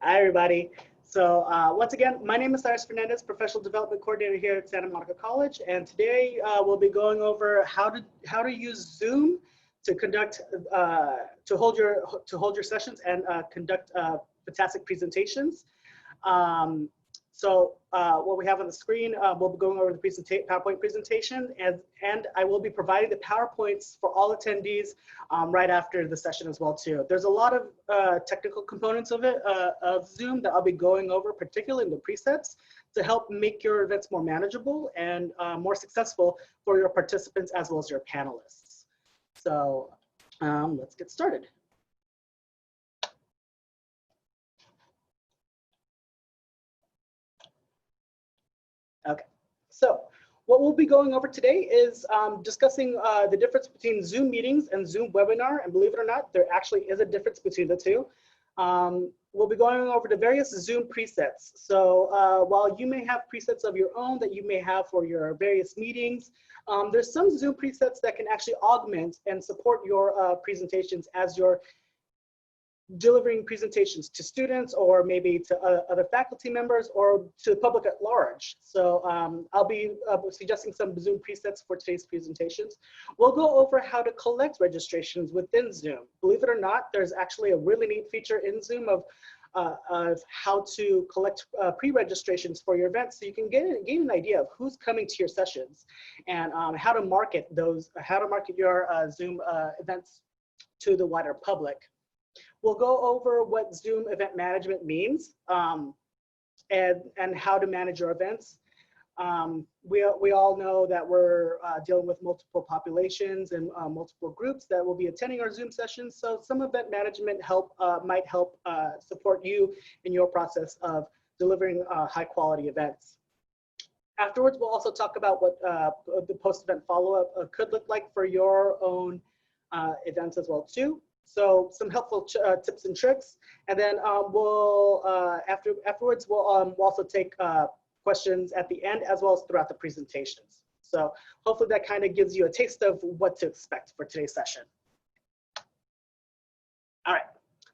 Hi, everybody. So once again, my name is Cyrus Fernandez, Professional Development Coordinator here at Santa Monica College, and today we'll be going over how to use Zoom to conduct to hold your sessions and conduct fantastic presentations. Um, what we have on the screen, we'll be going over the PowerPoint presentation, and I will be providing the PowerPoints for all attendees right after the session as well too. There's a lot of technical components of Zoom that I'll be going over, particularly in the presets, to help make your events more manageable and more successful for your participants as well as your panelists. So let's get started. Okay, so what we'll be going over today is discussing the difference between Zoom meetings and Zoom webinar. And believe it or not, there actually is a difference between the two. We'll be going over the various Zoom presets. So while you may have presets of your own that you may have for your various meetings, there's some Zoom presets that can actually augment and support your presentations as you're delivering presentations to students or maybe to other faculty members or to the public at large. So I'll be suggesting some Zoom presets for today's presentations. We'll go over how to collect registrations within Zoom. Believe it or not, there's actually a really neat feature in Zoom of how to collect pre-registrations for your events, so you can gain an idea of who's coming to your sessions and how to market your Zoom events to the wider public. We'll go over what Zoom event management means and how to manage your events. We all know that we're dealing with multiple populations and multiple groups that will be attending our Zoom sessions. So some event management might help support you in your process of delivering high quality events. Afterwards, we'll also talk about what the post-event follow-up could look like for your own events as well too. So some helpful tips and tricks, and then afterwards we'll also take questions at the end as well as throughout the presentations. So hopefully that kind of gives you a taste of what to expect for today's session. All right,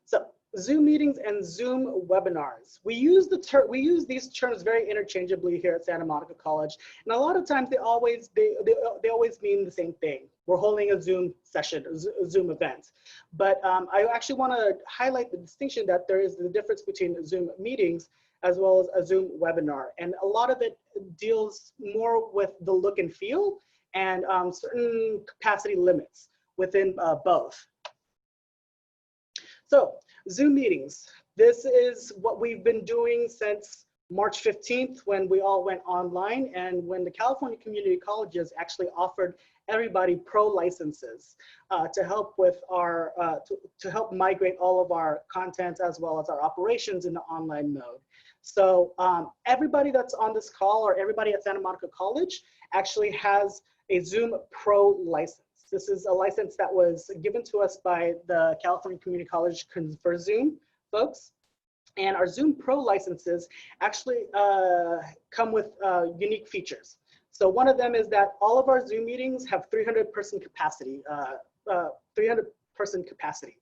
so Zoom meetings and Zoom webinars. We use these terms very interchangeably here at Santa Monica College, and a lot of times they always mean the same thing. We're holding a Zoom session, a Zoom event. But I actually want to highlight the distinction that there is the difference between Zoom meetings as well as a Zoom webinar. And a lot of it deals more with the look and feel and certain capacity limits within both. So Zoom meetings. This is what we've been doing since March 15th when we all went online and when the California Community Colleges actually offered everybody pro licenses to help with our to help migrate all of our content as well as our operations into online mode. So everybody that's on this call or everybody at Santa Monica College actually has a Zoom Pro license. This is a license that was given to us by the California Community College for Zoom folks. And our Zoom Pro licenses actually come with unique features. So one of them is that all of our Zoom meetings have 300-person capacity, 300-person capacity.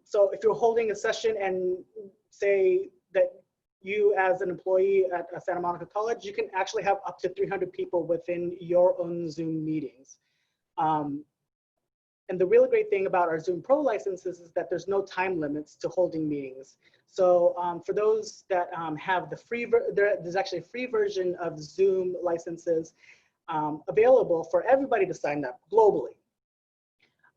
So if you're holding a session and say that you as an employee at Santa Monica College, you can actually have up to 300 people within your own Zoom meetings. And the really great thing about our Zoom Pro licenses is that there's no time limits to holding meetings. So for those that have the free, there's actually a free version of Zoom licenses available for everybody to sign up globally.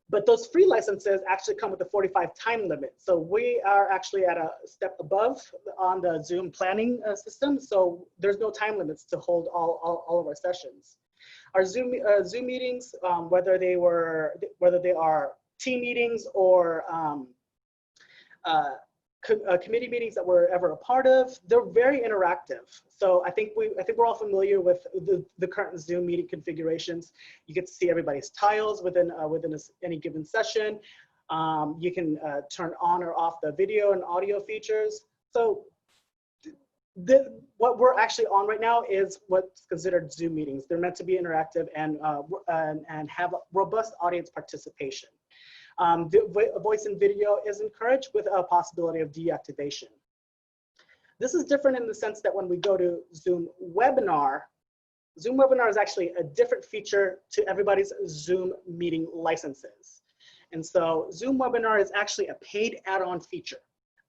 But those free licenses actually come with a 45 time limit. So we are actually at a step above on the Zoom planning system. So there's no time limits to hold all of our sessions. Our Zoom meetings, whether they are team meetings or committee meetings that we're ever a part of, they're very interactive. So I think we're all familiar with the current Zoom meeting configurations. You get to see everybody's tiles within any given session. You can turn on or off the video and audio features. So what we're actually on right now is what's considered Zoom meetings. They're meant to be interactive and have robust audience participation. Voice and video is encouraged with a possibility of deactivation. This is different in the sense that when we go to Zoom Webinar is actually a different feature to everybody's Zoom meeting licenses. And so Zoom Webinar is actually a paid add-on feature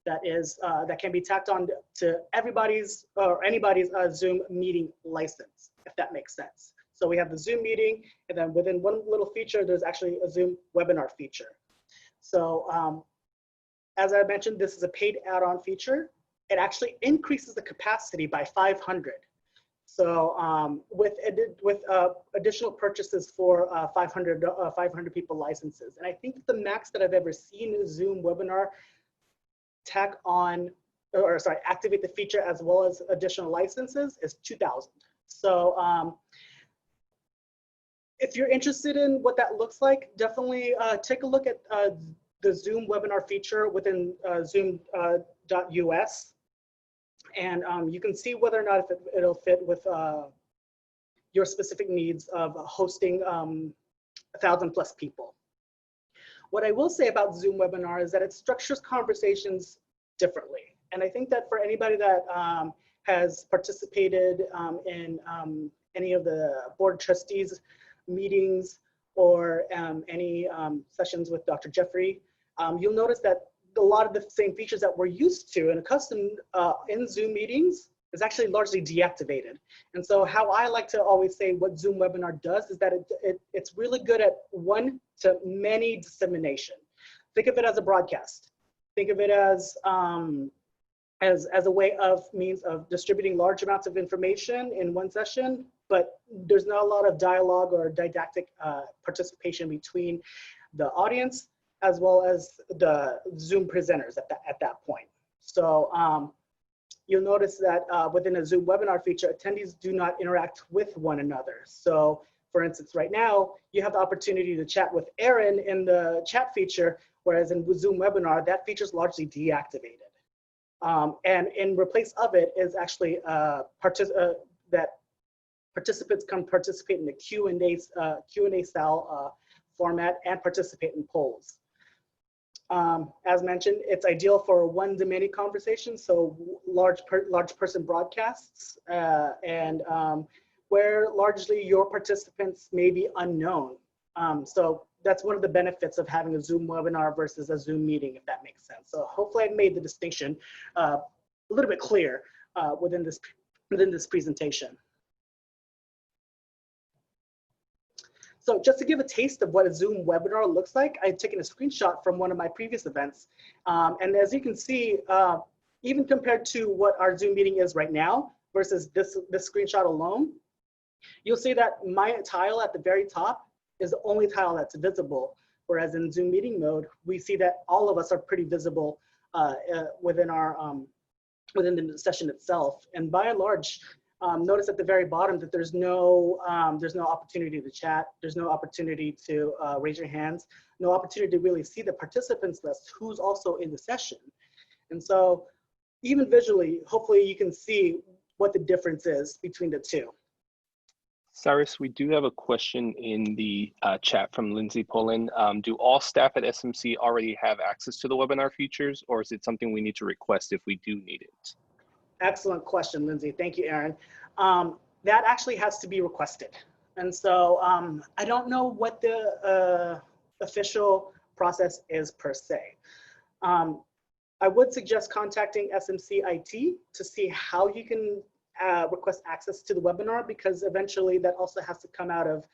that can be tacked on to everybody's or anybody's Zoom meeting license, if that makes sense. So we have the Zoom meeting, and then within one little feature, there's actually a Zoom Webinar feature. So as I mentioned, this is a paid add-on feature. It actually increases the capacity by 500. So with additional purchases for 500 people licenses. And I think the max that I've ever seen in Zoom Webinar activate the feature as well as additional licenses is 2,000. So if you're interested in what that looks like, definitely take a look at the Zoom Webinar feature within zoom.us. And you can see whether or not it'll fit with your specific needs of hosting 1,000+ people. What I will say about Zoom Webinar is that it structures conversations differently. And I think that for anybody that has participated in any of the board trustees meetings or any sessions with Dr. Jeffrey, you'll notice that a lot of the same features that we're used to and accustomed in Zoom meetings is actually largely deactivated. And so how I like to always say what Zoom Webinar does is that it's really good at one-to-many dissemination. Think of it as a broadcast. Think of it as a way of means of distributing large amounts of information in one session, but there's not a lot of dialogue or didactic participation between the audience as well as the Zoom presenters at that point. So you'll notice that within a Zoom Webinar feature, attendees do not interact with one another. So for instance, right now, you have the opportunity to chat with Aaron in the chat feature, whereas in Zoom Webinar, that feature is largely deactivated. And in replace of it is actually that participants can participate in the Q&A style format and participate in polls. As mentioned, it's ideal for one-to-many conversations, so large person broadcasts, and where largely your participants may be unknown. So that's one of the benefits of having a Zoom webinar versus a Zoom meeting, if that makes sense. So hopefully I made the distinction a little bit clear within this presentation. So just to give a taste of what a Zoom webinar looks like, I've taken a screenshot from one of my previous events. And as you can see, even compared to what our Zoom meeting is right now versus this screenshot alone, you'll see that my tile at the very top is the only tile that's visible. Whereas in Zoom meeting mode, we see that all of us are pretty visible within the session itself. And by and large, notice at the very bottom that there's no opportunity to chat. There's no opportunity to raise your hands. No opportunity to really see the participants list, who's also in the session. And so even visually, hopefully you can see what the difference is between the two. Cyrus, we do have a question in the chat from Lindsay Pullen. Do all staff at SMC already have access to the webinar features, or is it something we need to request if we do need it? Excellent question, Lindsay. Thank you, Aaron. That actually has to be requested. And so I don't know what the official process is per se. I would suggest contacting SMC IT to see how you can request access to the webinar, because eventually that also has to come out of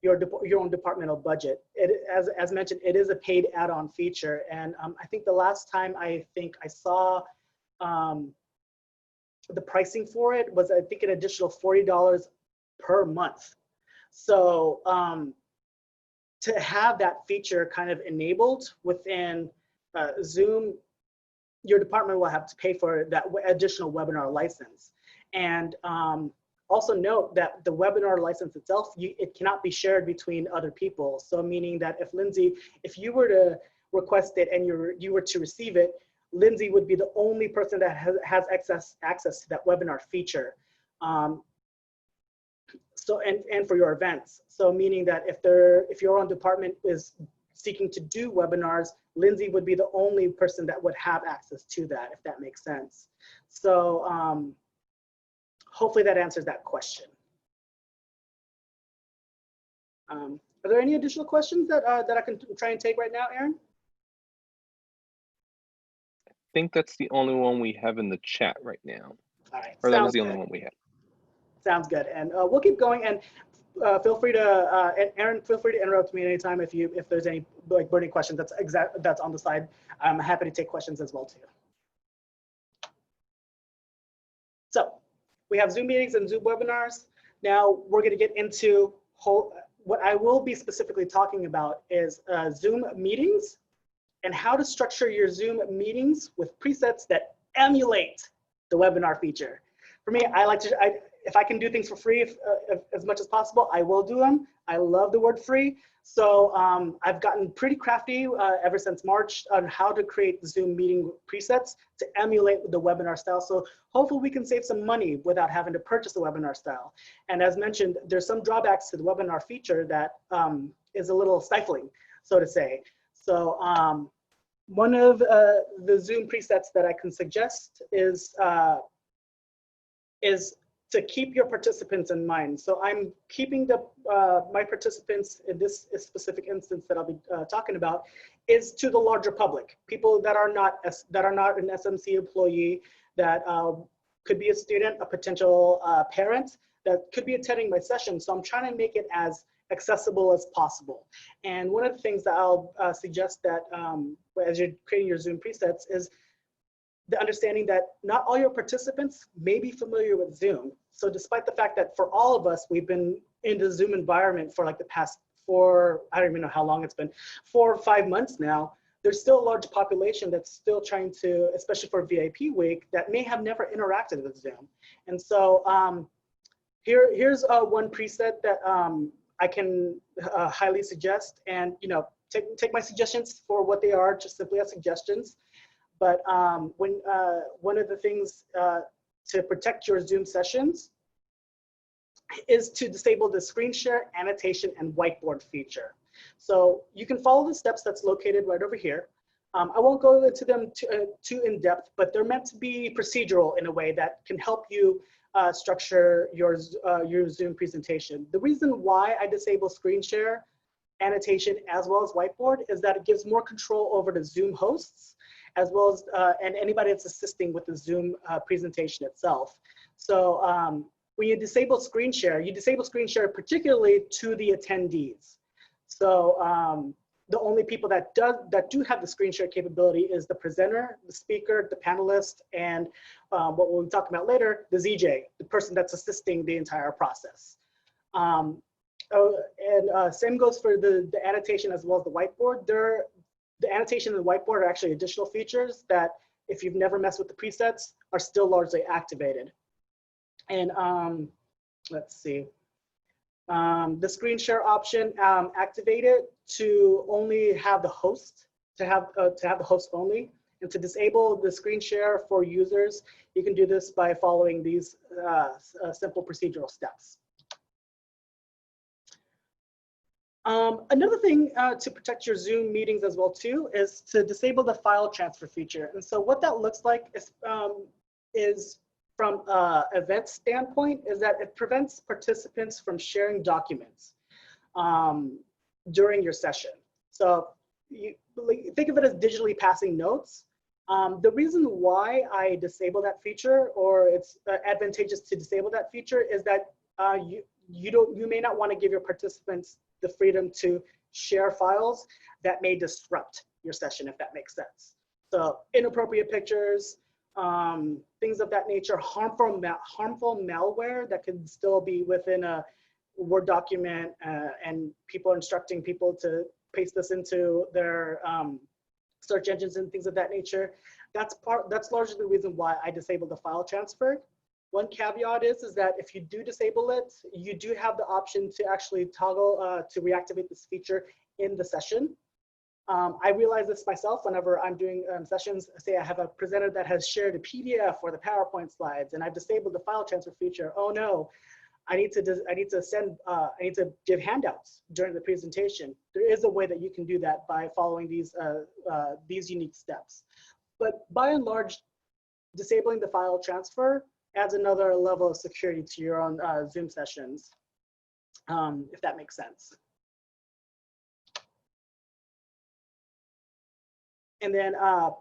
your own departmental budget. As mentioned, it is a paid add-on feature. And I think the last time I saw the pricing for it was, I think, an additional $40 per month. So to have that feature kind of enabled within Zoom, your department will have to pay for that additional webinar license. And also note that the webinar license itself, it cannot be shared between other people. So meaning that if Lindsay, if you were to request it and you were to receive it, Lindsay would be the only person that has access to that webinar feature. So and for your events. So meaning that if your own department is seeking to do webinars, Lindsay would be the only person that would have access to that, if that makes sense. So hopefully that answers that question. Are there any additional questions that I can try and take right now, Aaron? I think that's the only one we have in the chat right now. All right, Or that was the only one we had. Sounds good, and we'll keep going. And feel free to, and Aaron, feel free to interrupt me anytime if there's any like burning questions that's on the side. I'm happy to take questions as well too. So we have Zoom meetings and Zoom webinars. Now we're going to get into what I will be specifically talking about is Zoom meetings and how to structure your Zoom meetings with presets that emulate the webinar feature. For me, I like to, if I can do things for free as much as possible, I will do them. I love the word free. So I've gotten pretty crafty ever since March on how to create Zoom meeting presets to emulate the webinar style. So hopefully we can save some money without having to purchase the webinar style. And as mentioned, there's some drawbacks to the webinar feature that is a little stifling, so to say. So one of the Zoom presets that I can suggest is to keep your participants in mind. So I'm keeping my participants in this specific instance that I'll be talking about is to the larger public, people that are not an SMC employee, that could be a student, a potential parent that could be attending my session. So I'm trying to make it as accessible as possible. And one of the things that I'll suggest that as you're creating your Zoom presets is the understanding that not all your participants may be familiar with Zoom. So despite the fact that for all of us, we've been in the Zoom environment for like the past I don't even know how long it's been, 4 or 5 months now, there's still a large population that's still trying to, especially for VIP week, that may have never interacted with Zoom. And so here's one preset that I can highly suggest, and take my suggestions for what they are, just simply as suggestions. But one of the things to protect your Zoom sessions is to disable the screen share, annotation, and whiteboard feature. So you can follow the steps that's located right over here. I won't go into them too in depth, but they're meant to be procedural in a way that can help you structure your Zoom presentation. The reason why I disable screen share, annotation, as well as whiteboard is that it gives more control over the Zoom hosts, as well as and anybody that's assisting with the Zoom presentation itself. So when you disable screen share particularly to the attendees. So the only people that do have the screen share capability is the presenter, the speaker, the panelist, and what we'll talk about later, the ZJ, the person that's assisting the entire process. Same goes for the annotation as well as the whiteboard. The annotation and the whiteboard are actually additional features that, if you've never messed with the presets, are still largely activated. And let's see, the screen share option activated to only have the host, to have the host only. And to disable the screen share for users, you can do this by following these simple procedural steps. Another thing to protect your Zoom meetings as well too is to disable the file transfer feature. And so what that looks like is from an event standpoint is that it prevents participants from sharing documents during your session. So you think of it as digitally passing notes. The reason why I disable that feature, or it's advantageous to disable that feature, is that you may not want to give your participants the freedom to share files that may disrupt your session, if that makes sense. So inappropriate pictures, things of that nature, harmful malware that could still be within a Word document, and people are instructing people to paste this into their search engines and things of that nature. That's largely the reason why I disabled the file transfer. One caveat is that if you do disable it, you do have the option to actually toggle to reactivate this feature in the session. I realize this myself whenever I'm doing sessions. Say I have a presenter that has shared a PDF or the PowerPoint slides, and I've disabled the file transfer feature. Oh no, I need to give handouts during the presentation. There is a way that you can do that by following these unique steps. But by and large, disabling the file transfer adds another level of security to your own Zoom sessions, if that makes sense. And then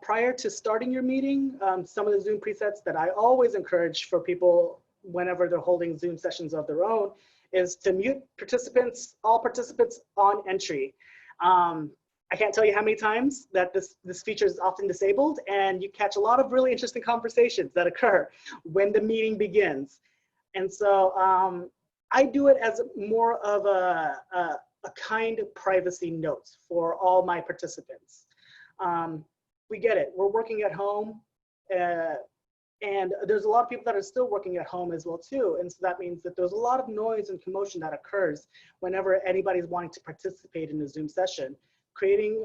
prior to starting your meeting, some of the Zoom presets that I always encourage for people whenever they're holding Zoom sessions of their own is to mute participants, all participants on entry. I can't tell you how many times that this feature is often disabled, and you catch a lot of really interesting conversations that occur when the meeting begins. And so I do it as more of a kind of privacy note for all my participants. We get it, we're working at home, and there's a lot of people that are still working at home as well too. And so that means that there's a lot of noise and commotion that occurs whenever anybody's wanting to participate in a Zoom session. Creating,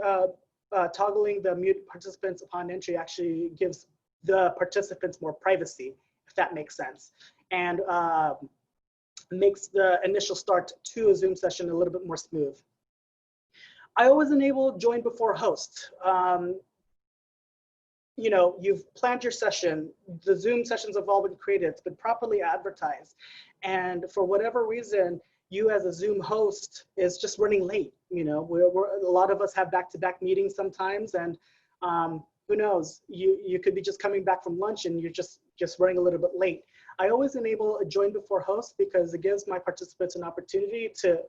toggling the mute participants upon entry actually gives the participants more privacy, if that makes sense. And makes the initial start to a Zoom session a little bit more smooth. I always enable join before host. You know, you've planned your session, the Zoom sessions have all been created, it's been properly advertised. And for whatever reason, you as a Zoom host is just running late. You know, a lot of us have back-to-back meetings sometimes, and who knows, you could be just coming back from lunch and you're just running a little bit late. I always enable a join before host because it gives my participants an opportunity to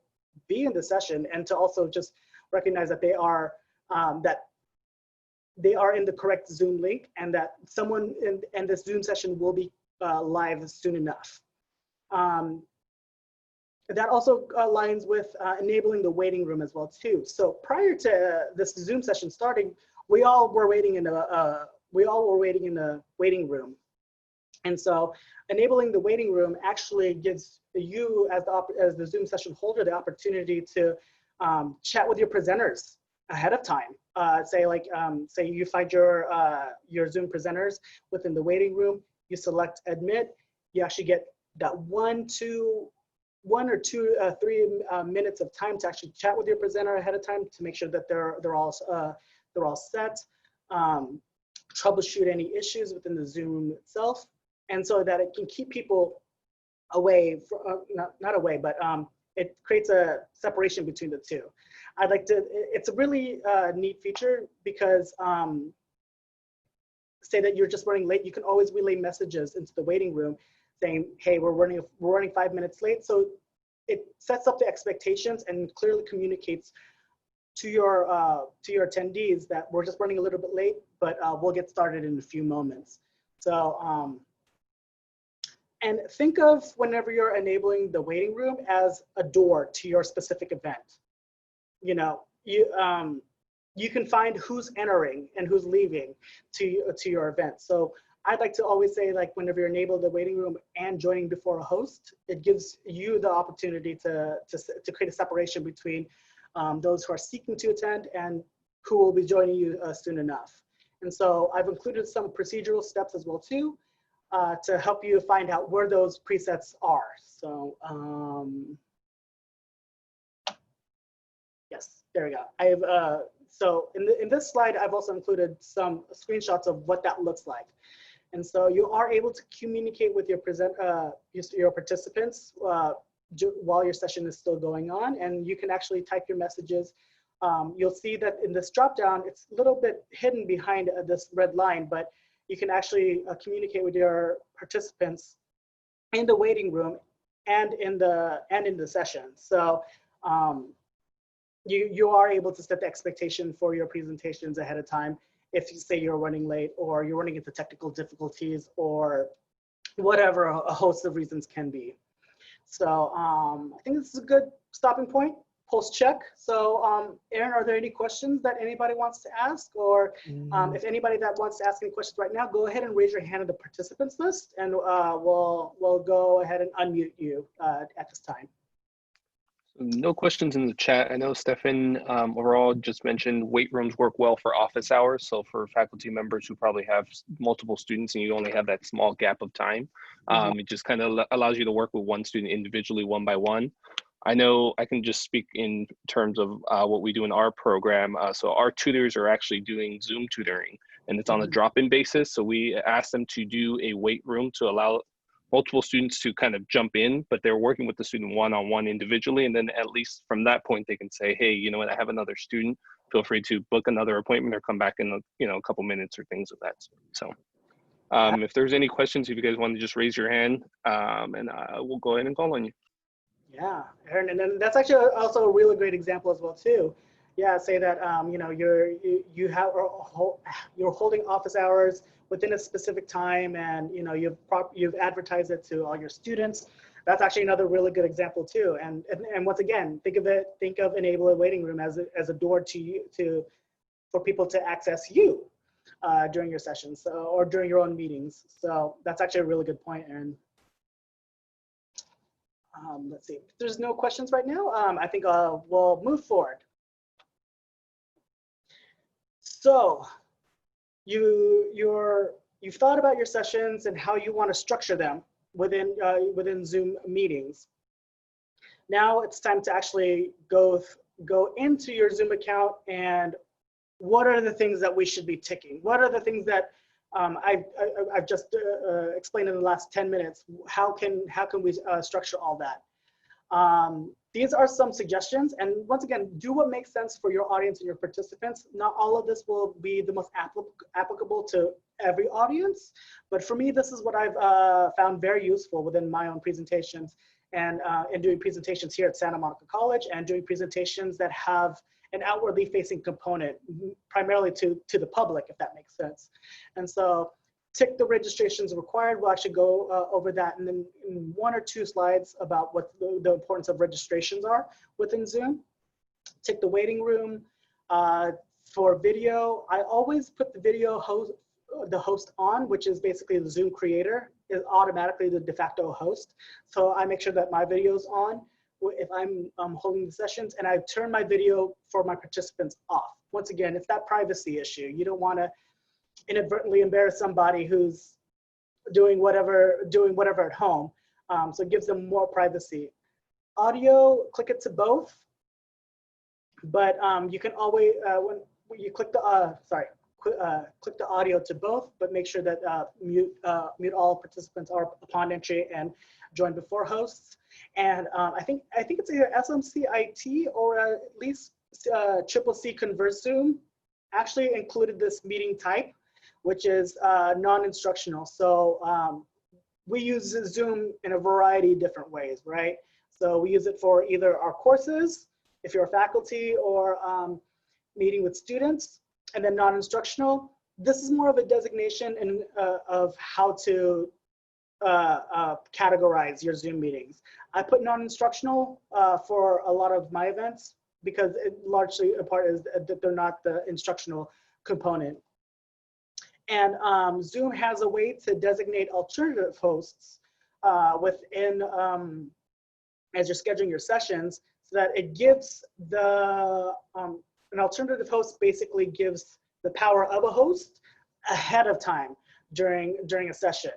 be in the session and to also just recognize that they are in the correct Zoom link, and that someone in this Zoom session will be live soon enough. That also aligns with enabling the waiting room as well too. So prior to this Zoom session starting, we all were waiting in a waiting room. And so enabling the waiting room actually gives you as the Zoom session holder the opportunity to chat with your presenters ahead of time. Say you find your Zoom presenters within the waiting room, you select admit, you actually get that 1 or 2, 3 minutes of time to actually chat with your presenter ahead of time to make sure that they're all set, troubleshoot any issues within the Zoom itself, and so that it can keep people away, not away, but it creates a separation between the two. It's a really neat feature because say that you're just running late, you can always relay messages into the waiting room saying, hey, we're running 5 minutes late. So it sets up the expectations and clearly communicates to your attendees that we're just running a little bit late, but we'll get started in a few moments. So, and think of whenever you're enabling the waiting room as a door to your specific event. You know, you can find who's entering and who's leaving to your event. So I'd like to always say, like, whenever you're enabled the waiting room and joining before a host, it gives you the opportunity to create a separation between those who are seeking to attend and who will be joining you soon enough. And so I've included some procedural steps as well too, to help you find out where those presets are. So yes, there we go. I have so in this slide, I've also included some screenshots of what that looks like. And so you are able to communicate with your participants while your session is still going on, and you can actually type your messages. You'll see that in this dropdown, it's a little bit hidden behind this red line, but you can actually communicate with your participants in the waiting room and in the session. So you are able to set the expectation for your presentations ahead of time if you say you're running late or you're running into technical difficulties or whatever a host of reasons can be. So I think this is a good stopping point, post check. So Aaron, are there any questions that anybody wants to ask? Or if anybody that wants to ask any questions right now, go ahead and raise your hand in the participants list, and we'll go ahead and unmute you at this time. No questions in the chat. I know Stefan overall just mentioned weight rooms work well for office hours. So for faculty members who probably have multiple students and you only have that small gap of time, it just kind of allows you to work with one student individually, one by one. I know I can just speak in terms of what we do in our program. So our tutors are actually doing Zoom tutoring, and it's on a drop-in basis. So we ask them to do a weight room to allow multiple students to kind of jump in, but they're working with the student one-on-one individually. And then at least from that point, they can say, hey, you know what, I have another student, feel free to book another appointment or come back in a couple minutes or things of that sort. So if there's any questions, if you guys want to just raise your hand and we'll go ahead and call on you. Yeah, Aaron, and then that's actually also a really great example as well too. Yeah, say that you're holding office hours within a specific time, and you've advertised it to all your students. That's actually another really good example too. And once again, think of Enable a Waiting Room as a door for people to access you during your sessions or during your own meetings. So that's actually a really good point, Aaron. Let's see, if there's no questions right now, I think we'll move forward. So you've thought about your sessions and how you want to structure them within Zoom meetings. Now it's time to actually go into your Zoom account and what are the things that we should be ticking? What are the things that I've just explained in the last 10 minutes? How can we structure all that? These are some suggestions, and once again, do what makes sense for your audience and your participants. Not all of this will be the most applicable to every audience, but for me, this is what I've found very useful within my own presentations and doing presentations here at Santa Monica College and doing presentations that have an outwardly facing component, primarily to the public, if that makes sense. And so tick the registrations required. We'll actually go over that and then in 1 or 2 slides about what the importance of registrations are within Zoom. Tick the waiting room. For video, I always put the host on, which is basically the Zoom creator is automatically the de facto host. So I make sure that my video is on if I'm holding the sessions, and I turn my video for my participants off. Once again, it's that privacy issue. You don't want to inadvertently embarrass somebody who's doing whatever at home. So it gives them more privacy. Audio, click it to both, but you can always, when you click the, click the audio to both, but make sure that mute all participants are upon entry and join before hosts. And I think it's either SMCIT or at least CCC Converse Zoom actually included this meeting type, which is non-instructional. So we use Zoom in a variety of different ways, right? So we use it for either our courses, if you're a faculty, or meeting with students, and then non-instructional. This is more of a designation of how to categorize your Zoom meetings. I put non-instructional for a lot of my events because it largely a part is that they're not the instructional component. And Zoom has a way to designate alternative hosts within, as you're scheduling your sessions, so that it gives an alternative host basically gives the power of a host ahead of time during a session.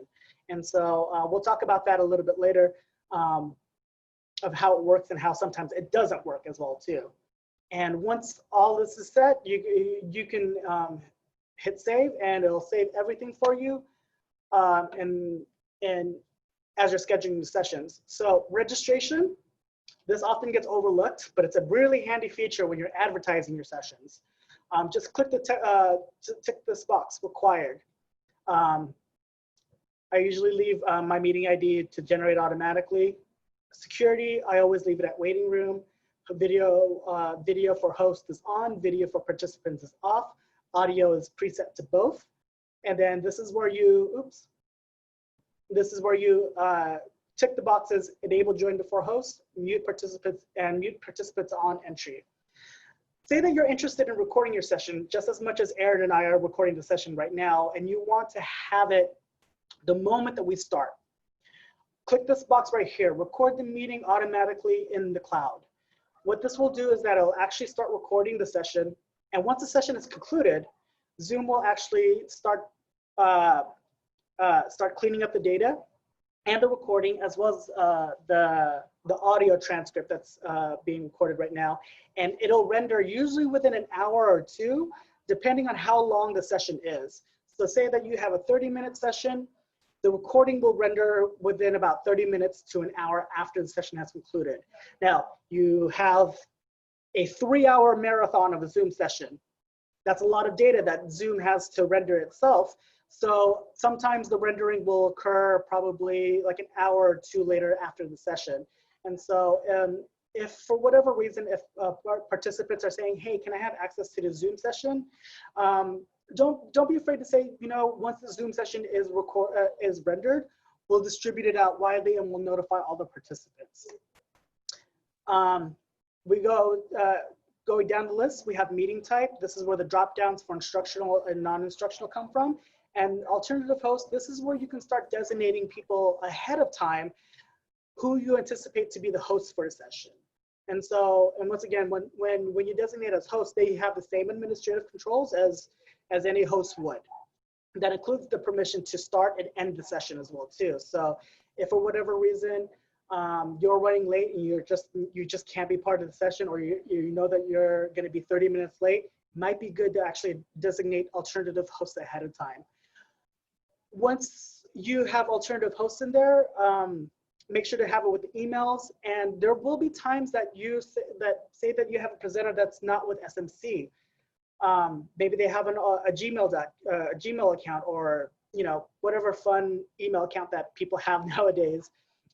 And so we'll talk about that a little bit later of how it works and how sometimes it doesn't work as well too. And once all this is set, you can hit save and it'll save everything for you and as you're scheduling the sessions. So registration, this often gets overlooked, but it's a really handy feature when you're advertising your sessions. Just click tick this box, required. I usually leave my meeting ID to generate automatically. Security, I always leave it at waiting room. Video for host is on, video for participants is off. Audio is preset to both. And then this is where you, tick the boxes, enable join before host, mute participants on entry. Say that you're interested in recording your session just as much as Aaron and I are recording the session right now, and you want to have it the moment that we start. Click this box right here, record the meeting automatically in the cloud. What this will do is that it'll actually start recording the session. And once the session is concluded, Zoom will actually start cleaning up the data and the recording, as well as the audio transcript that's being recorded right now. And it'll render usually within an hour or two, depending on how long the session is. So say that you have a 30-minute session, the recording will render within about 30 minutes to an hour after the session has concluded. Now, you have a 3-hour marathon of a Zoom session. That's a lot of data that Zoom has to render itself. So sometimes the rendering will occur probably like an hour or two later after the session. And so if for whatever reason, if participants are saying, hey, can I have access to the Zoom session? Don't be afraid to say, you know, once the Zoom session is rendered, we'll distribute it out widely and we'll notify all the participants. We go going down the list, we have meeting type. This is where the drop downs for instructional and non-instructional come from. And alternative host, this is where you can start designating people ahead of time who you anticipate to be the host for a session. And so, and once again, when you designate as host, they have the same administrative controls as any host would. That includes the permission to start and end the session as well too. So if for whatever reason you're running late and you just can't be part of the session, or you know that you're going to be 30 minutes late, it might be good to actually designate alternative hosts ahead of time. Once you have alternative hosts in there, make sure to have it with the emails. And there will be times that say that you have a presenter that's not with SMC. Maybe they have a Gmail account, or you know, whatever fun email account that people have nowadays.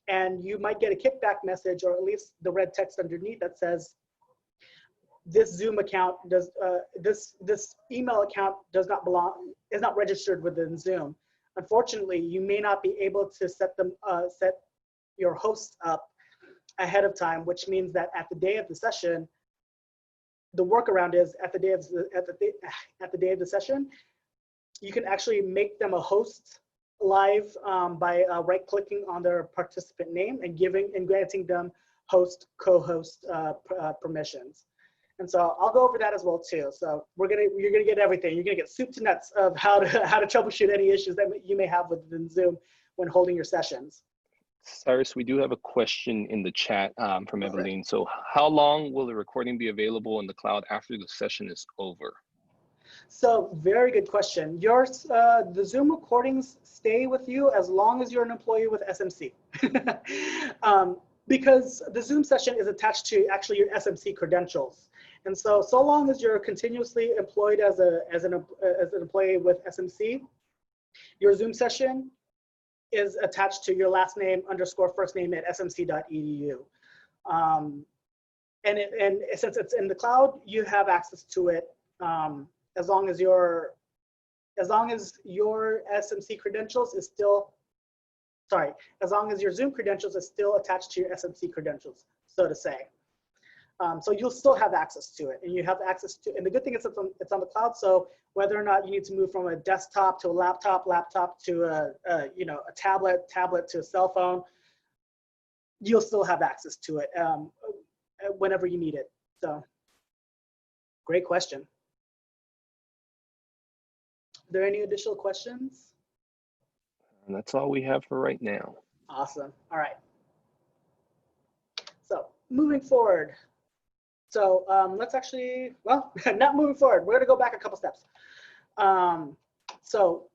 And you might get a kickback message, or at least the red text underneath that says, this Zoom account does, this email account is not registered within Zoom. Unfortunately, you may not be able to set your hosts up ahead of time, which means that at the day of the session, the workaround is at the day of the session, you can actually make them a host live by right-clicking on their participant name and granting them host, co-host permissions. And so I'll go over that as well too. So you're gonna get everything. You're gonna get soup to nuts of how to troubleshoot any issues that you may have within Zoom when holding your sessions. Cyrus, we do have a question in the chat from Evelyn. So how long will the recording be available in the cloud after the session is over? So very good question. The Zoom recordings stay with you as long as you're an employee with SMC. Because the Zoom session is attached to actually your SMC credentials. And so long as you're continuously employed as an employee with SMC, your Zoom session is attached to your last name _ first name at smc.edu. And since it's in the cloud, you have access to it as long as your SMC credentials is still, as long as your Zoom credentials is still attached to your SMC credentials, so to say. So you'll still have access to it, and you have access to, and the good thing is it's on the cloud. So whether or not you need to move from a desktop to a laptop to a tablet to a cell phone, you'll still have access to it whenever you need it. So great question. Are there any additional questions? And that's all we have for right now. Awesome. All right. So moving forward. So let's actually, well, not moving forward. We're going to go back a couple steps. So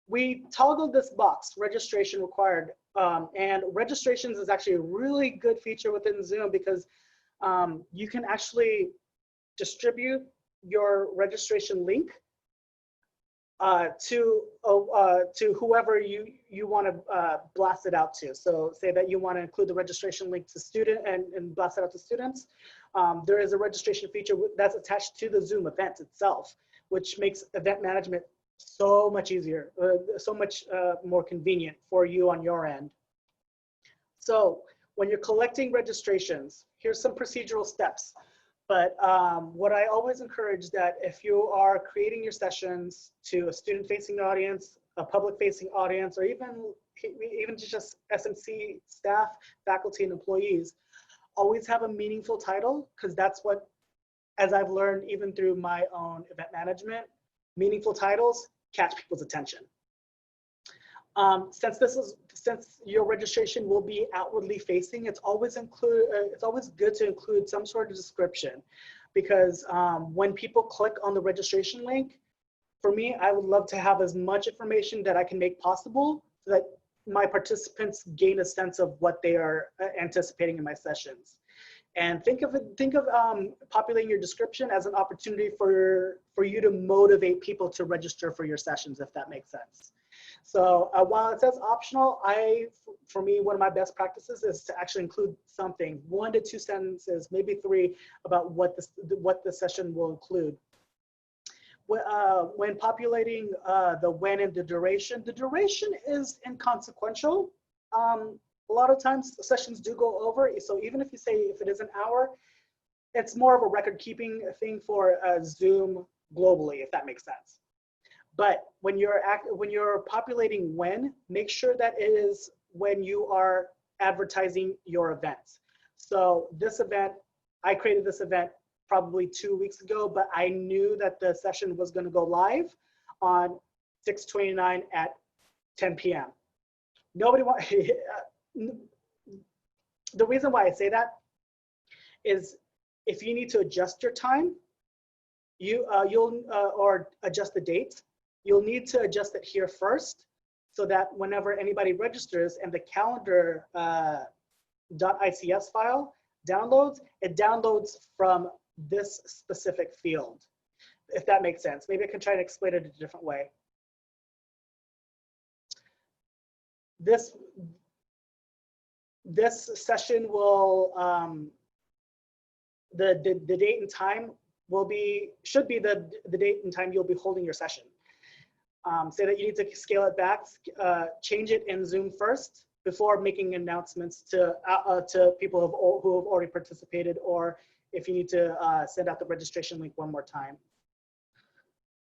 we toggled this box, registration required. And registrations is actually a really good feature within Zoom because you can actually distribute your registration link to whoever you want to blast it out to. So say that you want to include the registration link to student and blast it out to students. There is a registration feature that's attached to the Zoom event itself, which makes event management so much easier, so much more convenient for you on your end. So when you're collecting registrations, here's some procedural steps. But what I always encourage that if you are creating your sessions to a student-facing audience, a public-facing audience, or even just SMC staff, faculty, and employees, always have a meaningful title, because that's what, as I've learned even through my own event management, meaningful titles catch people's attention. Since your registration will be outwardly facing, it's always good to include some sort of description, because when people click on the registration link, for me, I would love to have as much information that I can make possible so that my participants gain a sense of what they are anticipating in my sessions. And think of populating your description as an opportunity for you to motivate people to register for your sessions, if that makes sense. So while it says optional, for me, one of my best practices is to actually include something, 1 to 2 sentences, maybe 3, about what the session will include. When populating the when and the duration is inconsequential. A lot of times the sessions do go over, so even if you say if it is an hour, it's more of a record keeping thing for Zoom globally, if that makes sense. But when you're populating when, make sure that it is when you are advertising your events. So this event, I created this event probably 2 weeks ago, but I knew that the session was going to go live on 6/29 at 10 p.m. Nobody want. The reason why I say that is if you need to adjust your time, or adjust the date, you'll need to adjust it here first, so that whenever anybody registers and the calendar .ics file downloads, it downloads from this specific field, if that makes sense. Maybe I can try to explain it a different way. This session will, the date and time should be the date and time you'll be holding your session. Say that you need to scale it back, change it in Zoom first before making announcements to people who have already participated, or if you need to send out the registration link one more time.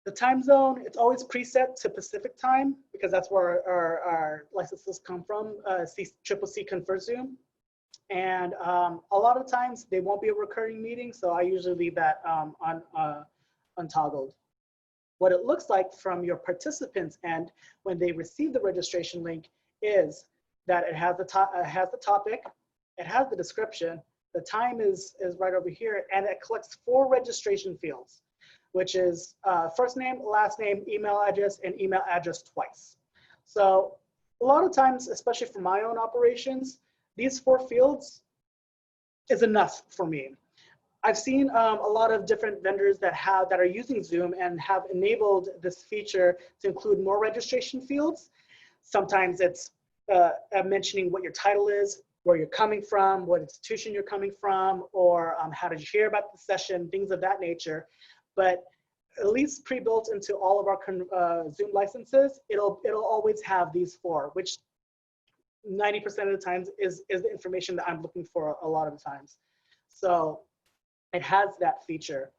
The time zone, it's always preset to Pacific time, because that's where our licenses come from, CCC Confer Zoom. And a lot of times they won't be a recurring meeting, so I usually leave that untoggled. What it looks like from your participants' end when they receive the registration link is that it has the topic, it has the description, the time is right over here, and it collects 4 registration fields, which is first name, last name, email address, and email address twice. So a lot of times, especially for my own operations, these 4 fields is enough for me. I've seen a lot of different vendors that are using Zoom and have enabled this feature to include more registration fields. Sometimes it's mentioning what your title is, where you're coming from, what institution you're coming from, or how did you hear about the session, things of that nature. But at least pre-built into all of our Zoom licenses, it'll always have these 4, which 90% of the times is the information that I'm looking for a lot of the times. So it has that feature.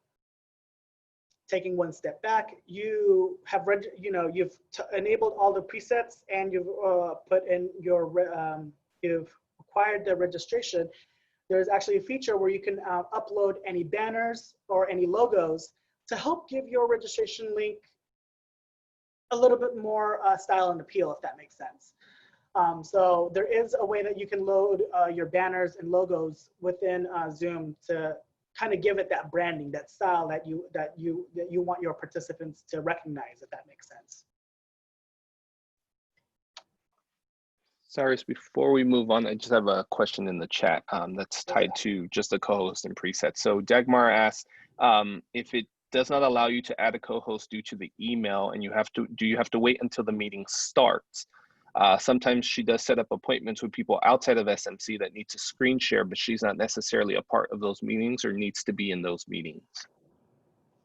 Taking one step back, you have you've enabled all the presets, and you've put in your you've acquired the registration. There's actually a feature where you can upload any banners or any logos to help give your registration link a little bit more style and appeal, if that makes sense. So there is a way that you can load your banners and logos within Zoom to kind of give it that branding, that style that you want your participants to recognize, if that makes sense. Cyrus, before we move on, I just have a question in the chat that's tied to just the co-host and presets. So Dagmar asks, if it does not allow you to add a co-host due to the email, and do you have to wait until the meeting starts? Sometimes she does set up appointments with people outside of SMC that need to screen share, but she's not necessarily a part of those meetings or needs to be in those meetings.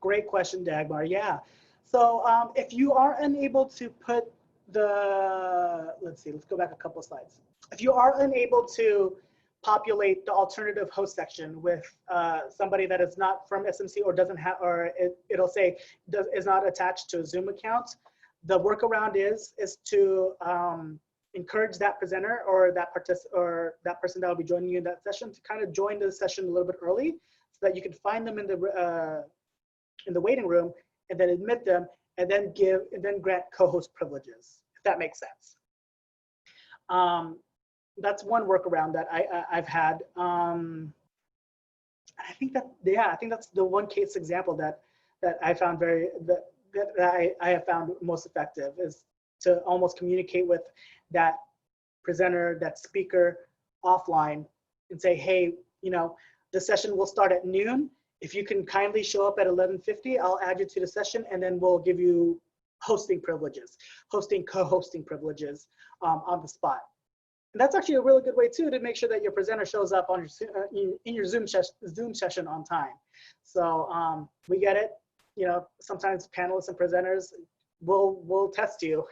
Great question, Dagmar. Yeah. So if you are unable to put let's go back a couple of slides. If you are unable to populate the alternative host section with somebody that is not from SMC or doesn't have, or it'll say is not attached to a Zoom account, the workaround is to encourage that presenter or that person that will be joining you in that session to kind of join the session a little bit early, so that you can find them in the waiting room and then admit them, and then grant co-host privileges, if that makes sense. That's one workaround that I've had. I think that's the one case example that I found that I have found most effective, is to almost communicate with that presenter, that speaker offline, and say, hey, the session will start at noon. If you can kindly show up at 11:50, I'll add you to the session, and then we'll give you co-hosting privileges on the spot. And that's actually a really good way too, to make sure that your presenter shows up on in your Zoom session on time. So we get it. Sometimes panelists and presenters will test you,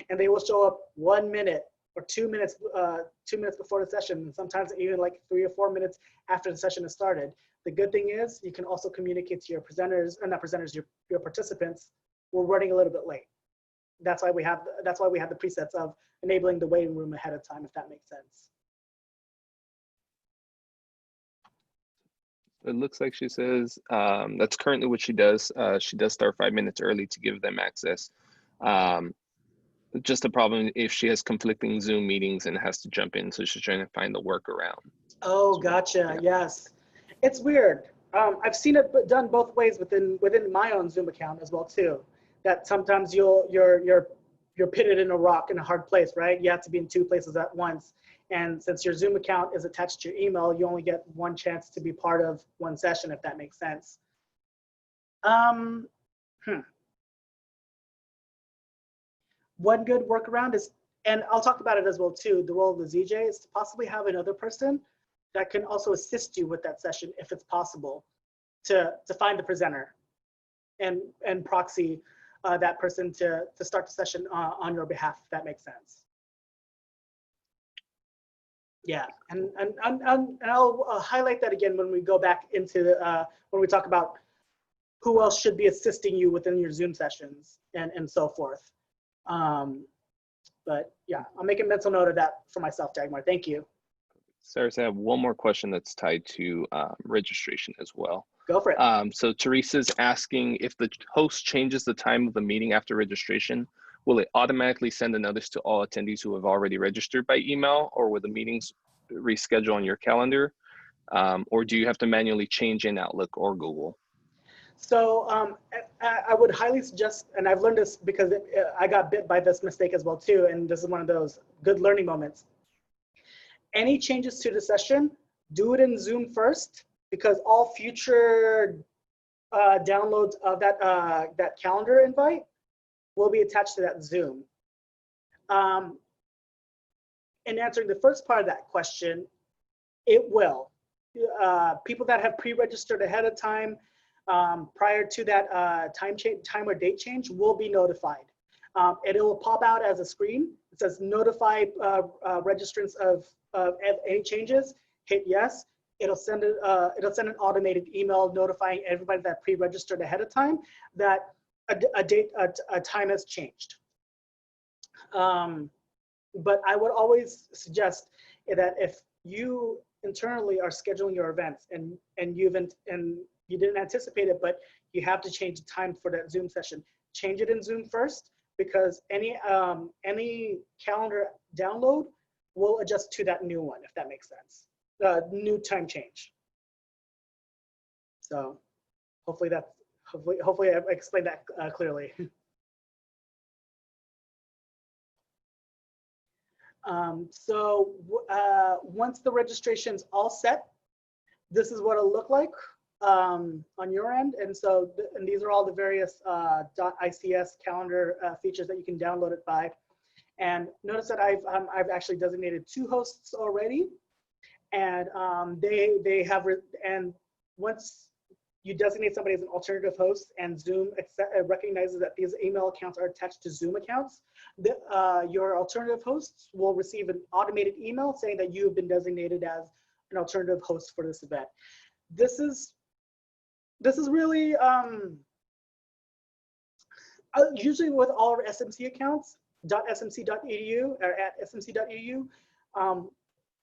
and they will show up 1 minute or 2 minutes, 2 minutes before the session, and sometimes even like 3 or 4 minutes after the session has started. The good thing is you can also communicate to your presenters, or not presenters, your participants, we're running a little bit late. That's why we have the presets of enabling the waiting room ahead of time, if that makes sense. It looks like she says that's currently what she does. She does start 5 minutes early to give them access. Just a problem if she has conflicting Zoom meetings and has to jump in, so she's trying to find the workaround. Oh, gotcha. Yeah. Yes, it's weird. I've seen it done both ways within my own Zoom account as well too. That sometimes you're pitted in a hard place, right? You have to be in 2 places at once. And since your Zoom account is attached to your email, you only get one chance to be part of one session, if that makes sense. One good workaround is, and I'll talk about it as well too, the role of the ZJ is to possibly have another person that can also assist you with that session, if it's possible, to find the presenter and proxy that person to start the session on your behalf, if that makes sense. Yeah, and I'll highlight that again when we go back into when we talk about who else should be assisting you within your Zoom sessions and so forth. But yeah, I'll make a mental note of that for myself, Dagmar. Thank you. Sarah, I have one more question that's tied to registration as well. Go for it. So Teresa's asking, if the host changes the time of the meeting after registration, will it automatically send a notice to all attendees who have already registered by email, or will the meetings reschedule on your calendar? Or do you have to manually change in Outlook or Google? So I would highly suggest, and I've learned this because I got bit by this mistake as well too, and this is one of those good learning moments. Any changes to the session, do it in Zoom first, because all future downloads of that calendar invite will be attached to that Zoom. In answering the first part of that question, it will. People that have pre-registered ahead of time, prior to that time or date change, will be notified. It will pop out as a screen. It says notify registrants of any changes. Hit yes. It'll send an automated email notifying everybody that pre-registered ahead of time that a time has changed. But I would always suggest that if you internally are scheduling your events and you didn't anticipate it, but you have to change the time for that Zoom session, change it in Zoom first, because any calendar download will adjust to that new one, if that makes sense. New time change. So hopefully I explained that clearly. So once the registration's all set, this is what it'll look like on your end. And so and these are all the various .ics calendar features that you can download it by. And notice that I've actually designated 2 hosts already, and they have, and once you designate somebody as an alternative host and Zoom recognizes that these email accounts are attached to Zoom accounts, your alternative hosts will receive an automated email saying that you have been designated as an alternative host for this event. This is really, usually with all our SMC accounts, .smc.edu or at smc.edu,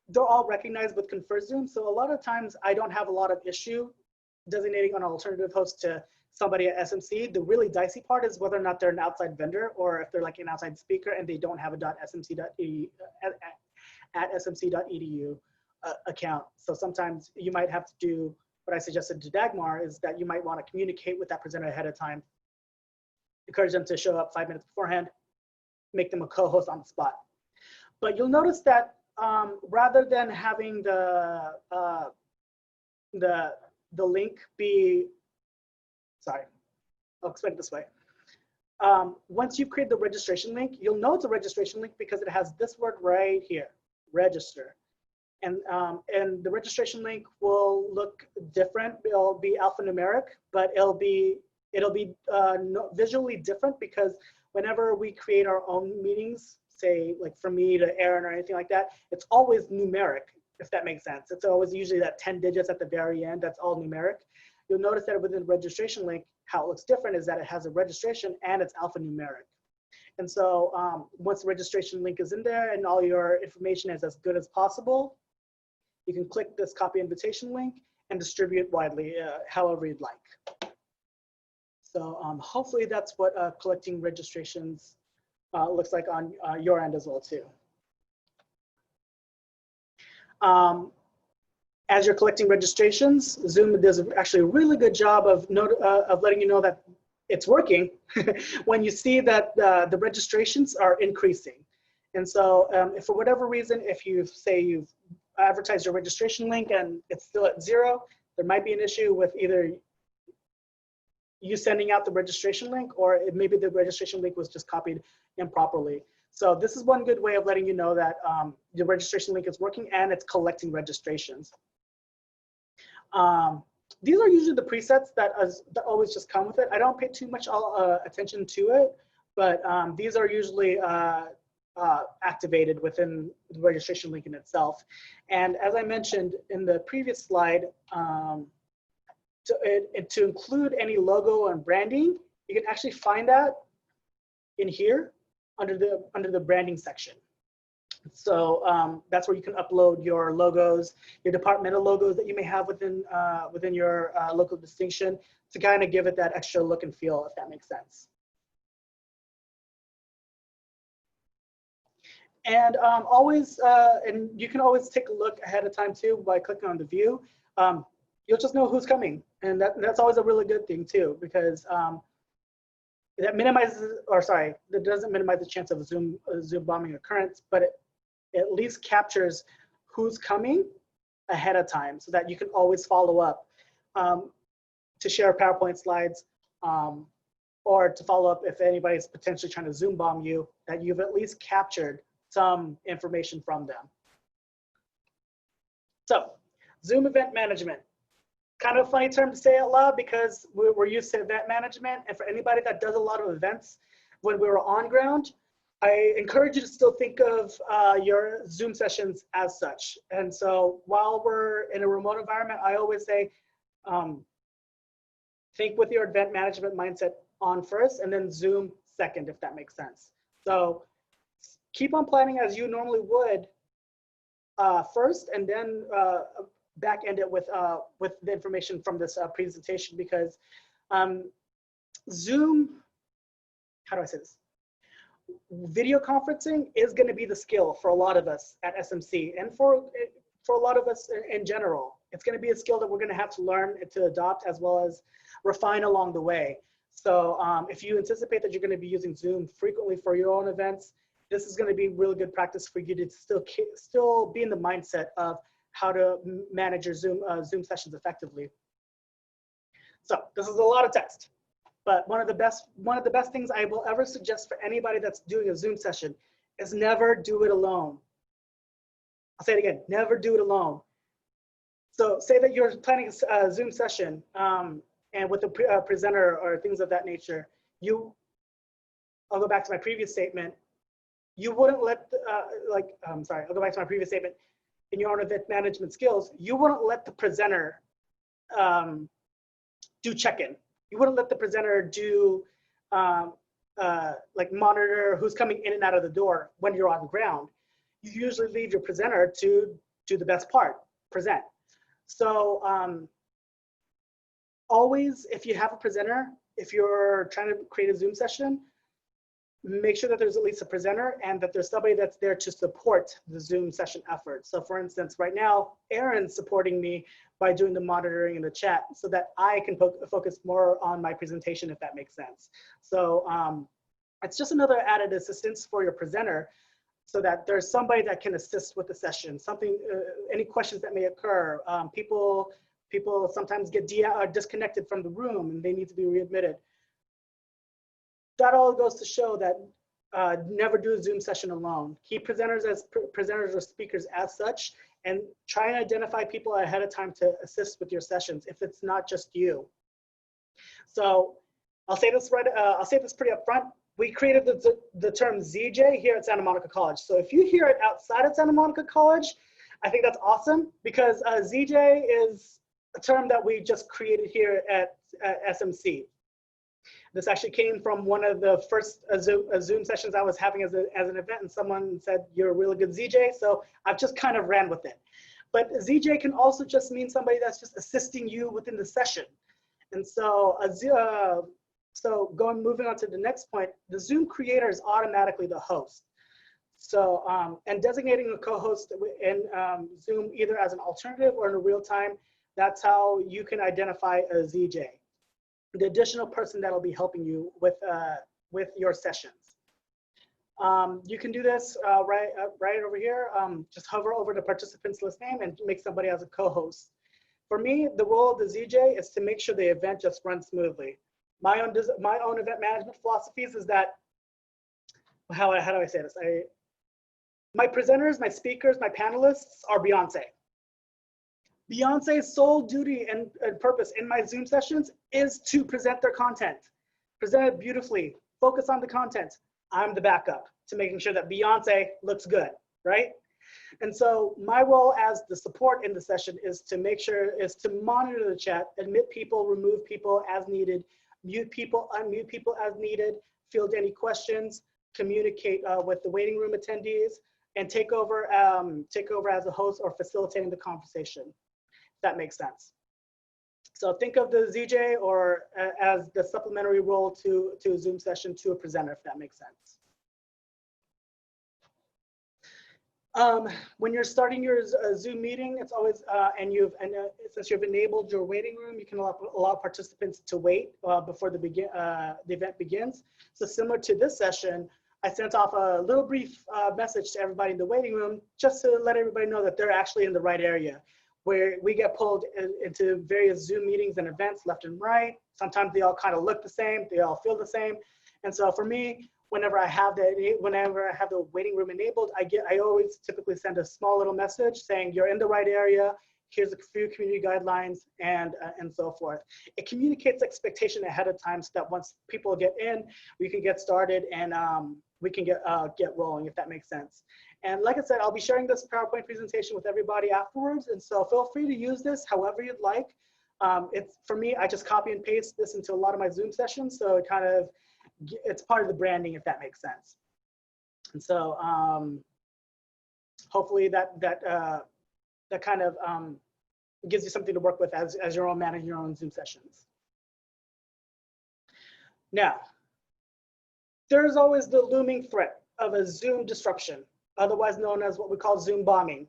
they're all recognized with Confer Zoom. So a lot of times I don't have a lot of issue designating an alternative host to somebody at SMC. The really dicey part is whether or not they're an outside vendor or if they're like an outside speaker and they don't have a .smc.edu at smc.edu account. So sometimes you might have to do what I suggested to Dagmar is that you might want to communicate with that presenter ahead of time, encourage them to show up 5 minutes beforehand, make them a co-host on the spot. But you'll notice that rather than having the link be, sorry, I'll explain it this way. Once you create the registration link, you'll know it's a registration link because it has this word right here, register. And the registration link will look different. It'll be alphanumeric, but it'll be visually different because whenever we create our own meetings, say like from me to Aaron or anything like that, it's always numeric, if that makes sense. It's always usually that 10 digits at the very end, that's all numeric. You'll notice that within the registration link, how it looks different is that it has a registration and it's alphanumeric. And so once the registration link is in there and all your information is as good as possible, you can click this copy invitation link and distribute widely, however you'd like. So hopefully that's what collecting registrations looks like on your end as well too. As you're collecting registrations, Zoom does actually a really good job of letting you know that it's working when you see that the registrations are increasing. And so if for whatever reason, if you've advertised your registration link and it's still at 0, there might be an issue with either you sending out the registration link or maybe the registration link was just copied improperly. So this is one good way of letting you know that the registration link is working and it's collecting registrations. These are usually the presets that always just come with it. I don't pay too much attention to it, but these are usually activated within the registration link in itself. And as I mentioned in the previous slide, to include any logo and branding, you can actually find that in here under the branding section. So that's where you can upload your logos, your departmental logos that you may have within your local distinction to kind of give it that extra look and feel, if that makes sense. And and you can always take a look ahead of time too by clicking on the view. You'll just know who's coming, and that's always a really good thing too, because that doesn't minimize the chance of a Zoom bombing occurrence, but it at least captures who's coming ahead of time so that you can always follow up to share PowerPoint slides or to follow up if anybody's potentially trying to Zoom bomb you, that you've at least captured some information from them. So Zoom event management. Kind of a funny term to say out loud because we're used to event management, and for anybody that does a lot of events when we were on ground, I encourage you to still think of your Zoom sessions as such. And so while we're in a remote environment, I always say, think with your event management mindset on first and then Zoom second, if that makes sense. So keep on planning as you normally would first, and then back end it with the information from this presentation, because Zoom, how do I say this? Video conferencing is going to be the skill for a lot of us at SMC, and for a lot of us in general. It's going to be a skill that we're going to have to learn to adopt as well as refine along the way. So if you anticipate that you're going to be using Zoom frequently for your own events, this is going to be really good practice for you to still be in the mindset of how to manage your Zoom sessions effectively. So this is a lot of text, but one of the best things I will ever suggest for anybody that's doing a Zoom session is never do it alone. I'll say it again, never do it alone. So say that you're planning a Zoom session and with a presenter or things of that nature, I'll go back to my previous statement. You wouldn't let, I'll go back to my previous statement. In your own event management skills, you wouldn't let the presenter do check-in. You wouldn't let the presenter do like monitor who's coming in and out of the door when you're on ground. You usually leave your presenter to do the best part, present. So always, if you have a presenter, if you're trying to create a Zoom session, make sure that there's at least a presenter and that there's somebody that's there to support the Zoom session effort. So for instance, right now, Aaron's supporting me by doing the monitoring in the chat so that I can focus more on my presentation, if that makes sense. So it's just another added assistance for your presenter so that there's somebody that can assist with the session, something, any questions that may occur. People sometimes get disconnected from the room and they need to be readmitted. That all goes to show that never do a Zoom session alone. Keep presenters as presenters or speakers as such, and try and identify people ahead of time to assist with your sessions if it's not just you. So I'll say this right. I'll say this pretty upfront. We created the term ZJ here at Santa Monica College. So if you hear it outside of Santa Monica College, I think that's awesome because ZJ is a term that we just created here at SMC. This actually came from one of the first Zoom sessions I was having as an event, and someone said, "You're a really good ZJ," so I've just kind of ran with it. But ZJ can also just mean somebody that's just assisting you within the session. And so, moving on to the next point, the Zoom creator is automatically the host. So, and designating a co-host in Zoom either as an alternative or in a real time, that's how you can identify a ZJ. The additional person that'll be helping you with your sessions. You can do this right over here. Just hover over the participant's list name and make somebody as a co-host. For me, the role of the ZJ is to make sure the event just runs smoothly. My own event management philosophies is that, how do I say this? My presenters, my speakers, my panelists are Beyonce. Beyonce's sole duty and purpose in my Zoom sessions is to present their content. Present it beautifully, focus on the content. I'm the backup to making sure that Beyonce looks good, right? And so my role as the support in the session is to make sure, is to monitor the chat, admit people, remove people as needed, mute people, unmute people as needed, field any questions, communicate with the waiting room attendees, and take over as a host or facilitating the conversation. That makes sense. So think of the ZJ or as the supplementary role to a Zoom session to a presenter, if that makes sense. When you're starting your Zoom meeting, it's always, since you've enabled your waiting room, you can allow participants to wait before the event begins. So similar to this session, I sent off a little brief message to everybody in the waiting room just to let everybody know that they're actually in the right area, where we get pulled into various Zoom meetings and events left and right. Sometimes they all kind of look the same, they all feel the same. And so for me, whenever I have the waiting room enabled, I always typically send a small little message saying you're in the right area, here's a few community guidelines, and so forth. It communicates expectation ahead of time so that once people get in, we can get started and we can get rolling, if that makes sense. And like I said, I'll be sharing this PowerPoint presentation with everybody afterwards. And so feel free to use this however you'd like. For me, I just copy and paste this into a lot of my Zoom sessions. So it's part of the branding, if that makes sense. And so hopefully that kind of gives you something to work with as your own managing your own Zoom sessions. Now, there's always the looming threat of a Zoom disruption, otherwise known as what we call Zoom bombing,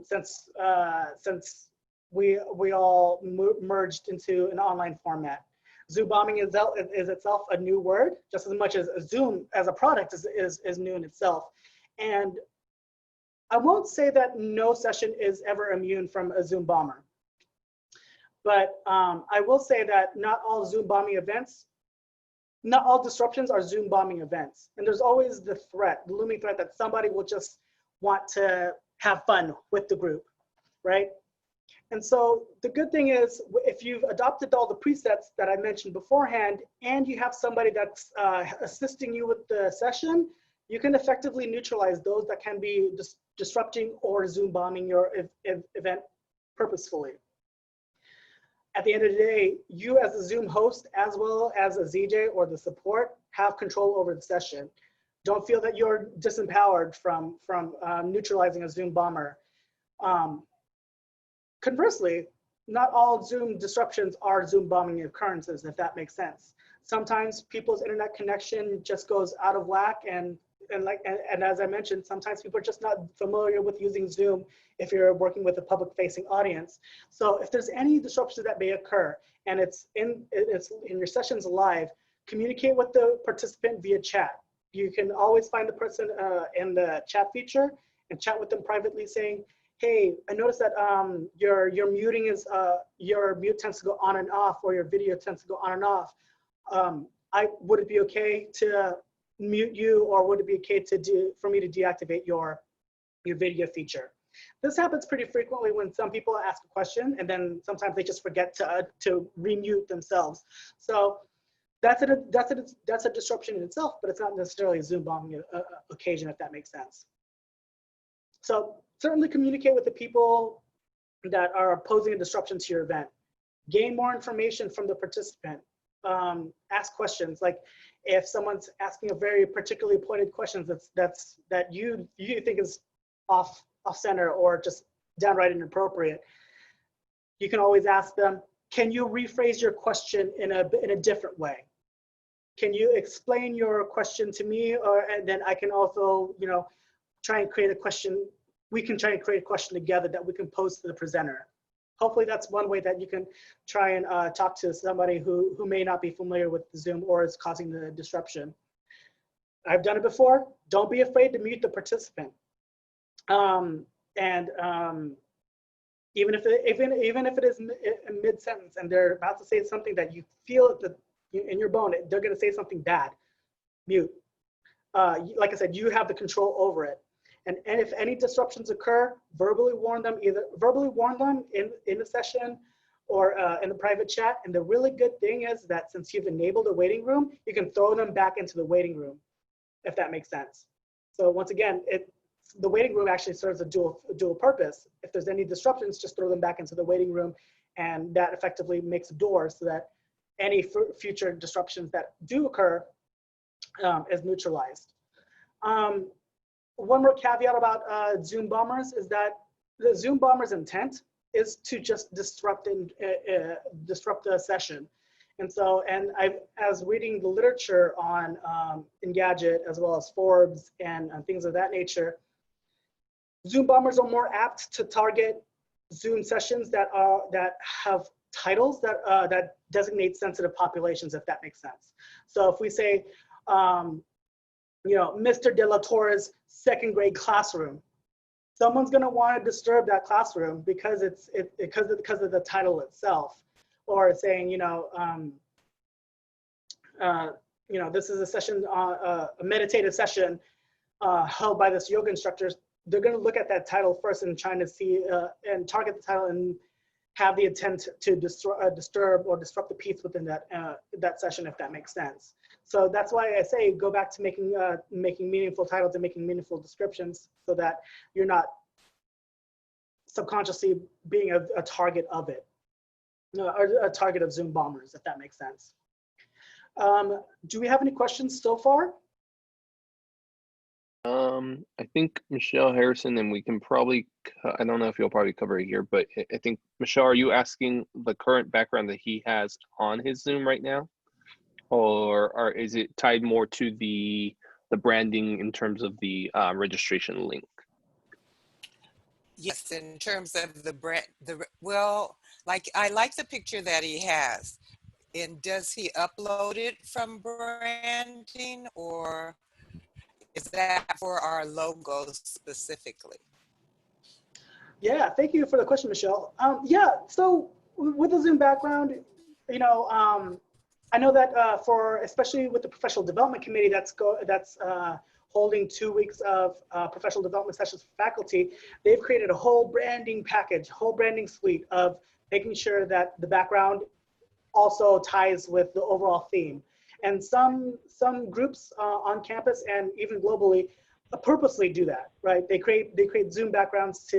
since we all merged into an online format. Zoom bombing is itself a new word, just as much as Zoom as a product is new in itself. And I won't say that no session is ever immune from a Zoom bomber, but I will say that not all Zoom bombing events, not all disruptions are Zoom bombing events. And there's always the looming threat that somebody will just want to have fun with the group, right? And so the good thing is, if you've adopted all the presets that I mentioned beforehand, and you have somebody that's assisting you with the session, you can effectively neutralize those that can be disrupting or Zoom bombing your event purposefully. at the end of the day, you as a Zoom host, as well as a ZJ or the support, have control over the session. Don't feel that you're disempowered from neutralizing a Zoom bomber. Conversely, not all Zoom disruptions are Zoom bombing occurrences, if that makes sense. Sometimes people's internet connection just goes out of whack, and as I mentioned, sometimes people are just not familiar with using Zoom if you're working with a public-facing audience. So if there's any disruptions that may occur and it's in your sessions live, communicate with the participant via chat. You can always find the person in the chat feature and chat with them privately, saying, hey, I noticed that your muting is, your mute tends to go on and off, or your video tends to go on and off. Would it be okay to mute you, or would it be okay for me to deactivate your video feature? This happens pretty frequently when some people ask a question and then sometimes they just forget to remute themselves. So that's a disruption in itself, but it's not necessarily a Zoom bombing occasion, if that makes sense. So certainly communicate with the people that are posing a disruption to your event. Gain more information from the participant. Ask questions. Like if someone's asking a very particularly pointed question that you think is off center or just downright inappropriate, you can always ask them, can you rephrase your question in a different way? Can you explain your question to me? And then I can also, try and create a question. We can try and create a question together that we can pose to the presenter. Hopefully that's one way that you can try and talk to somebody who may not be familiar with Zoom or is causing the disruption. I've done it before. Don't be afraid to mute the participant. Even if it is mid-sentence and they're about to say something that you feel that in your bone, they're going to say something bad, mute. Like I said, you have the control over it. And if any disruptions occur, verbally warn them in the session or in the private chat. And the really good thing is that since you've enabled a waiting room, you can throw them back into the waiting room, if that makes sense. So once again, the waiting room actually serves a dual purpose. If there's any disruptions, just throw them back into the waiting room, and that effectively makes a door so that any future disruptions that do occur is neutralized. One more caveat about Zoom bombers is that the Zoom bomber's intent is to just disrupt a session. And so, as reading the literature on Engadget, as well as Forbes and things of that nature, Zoom bombers are more apt to target Zoom sessions that have titles that designate sensitive populations, if that makes sense. So if we say, Mr. De La Torre's second grade classroom, someone's going to want to disturb that classroom because because of the title itself, or saying, this is a session, a meditative session held by this yoga instructor. They're going to look at that title first and trying to see and target the title and have the intent to disturb or disrupt the peace within that session, if that makes sense. So that's why I say go back to making meaningful titles and making meaningful descriptions, so that you're not subconsciously being a target of it, or a target of Zoom bombers, if that makes sense. Do we have any questions so far? I think Michelle Harrison, and we can probably, I don't know if you'll probably cover it here, but I think, Michelle, are you asking the current background that he has on his Zoom right now? Or is it tied more to the branding in terms of the registration link? Yes, in terms of the brand, I like the picture that he has. And does he upload it from branding, or is that for our logos specifically? Yeah, thank you for the question, Michelle. Yeah, so with the Zoom background, I know that especially with the professional development committee that's holding 2 weeks of professional development sessions for faculty, they've created a whole branding package, whole branding suite of making sure that the background also ties with the overall theme. And some groups on campus and even globally purposely do that, right? They create Zoom backgrounds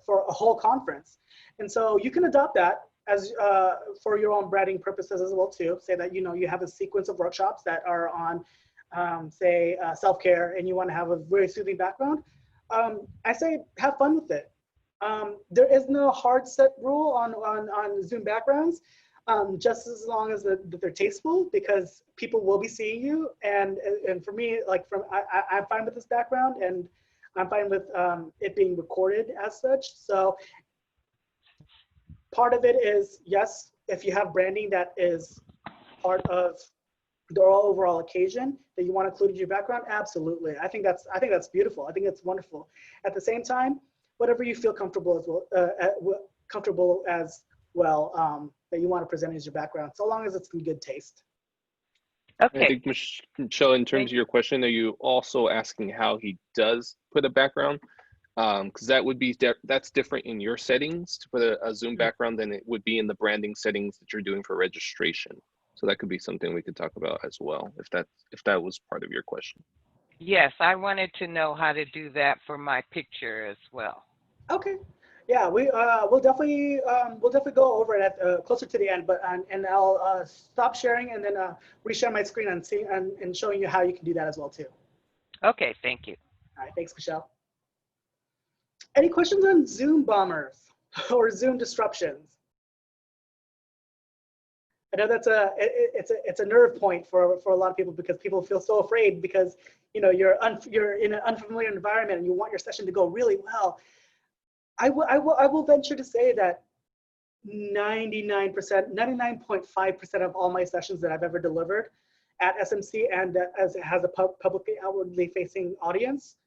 for a whole conference. And so you can adopt that. as for your own branding purposes as well too. Say that you have a sequence of workshops that are on, say, self-care, and you want to have a very soothing background. I say have fun with it. There is no hard set rule on Zoom backgrounds, just as long as that they're tasteful, because people will be seeing you. And for me, like I'm fine with this background, and I'm fine with it being recorded as such. So part of it is, yes, if you have branding that is part of the overall occasion that you want to include in your background, absolutely. I think that's beautiful. I think it's wonderful. At the same time, whatever you feel comfortable as well, that you want to present as your background, so long as it's in good taste. I Okay. think, Michelle, in terms of your question, are you also asking how he does put a background? Because that would be that's different in your settings to put a Zoom background than it would be in the branding settings that you're doing for registration. So that could be something we could talk about as well, if that was part of your question. Yes, I wanted to know how to do that for my picture as well. Okay. Yeah, we'll definitely go over it at closer to the end, but and I'll stop sharing and then reshare my screen and showing you how you can do that as well too. Okay, thank you. All right, thanks, Michelle. Any questions on Zoom bombers or Zoom disruptions? I know that's it's a nerve point for a lot of people, because people feel so afraid because you're in an unfamiliar environment and you want your session to go really well. I will venture to say that 99.5% of all my sessions that I've ever delivered at SMC, and as it has a publicly outwardly facing audience,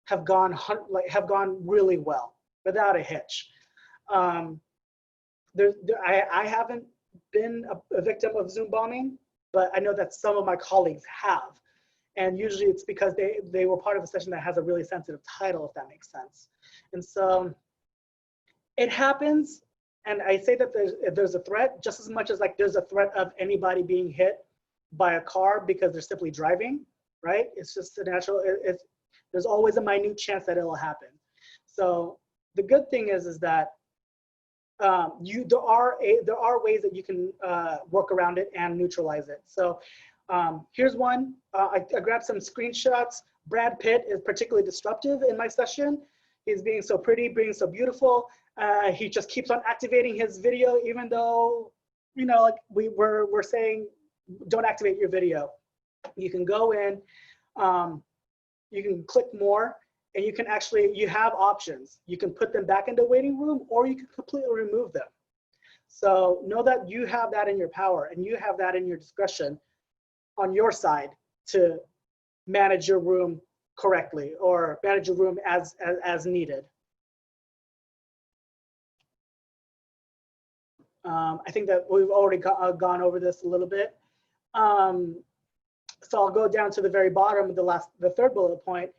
have gone really well without a hitch. I haven't been a victim of Zoom bombing, but I know that some of my colleagues have, and usually it's because they were part of a session that has a really sensitive title, if that makes sense. And so it happens, and I say that there's a threat just as much as like there's a threat of anybody being hit by a car because they're simply driving, right? It's just a natural. There's always a minute chance that it'll happen. So the good thing is that there are ways that you can work around it and neutralize it. So here's one. I grabbed some screenshots. Brad Pitt is particularly disruptive in my session. He's being so pretty, being so beautiful. He just keeps on activating his video, even though, like we're saying, don't activate your video. You can go in, you can click more, and you have options. You can put them back into waiting room, or you can completely remove them. So know that you have that in your power, and you have that in your discretion on your side to manage your room correctly, or manage your room as needed. I think that we've already gone over this a little bit. So I'll go down to the very bottom of the third bullet point.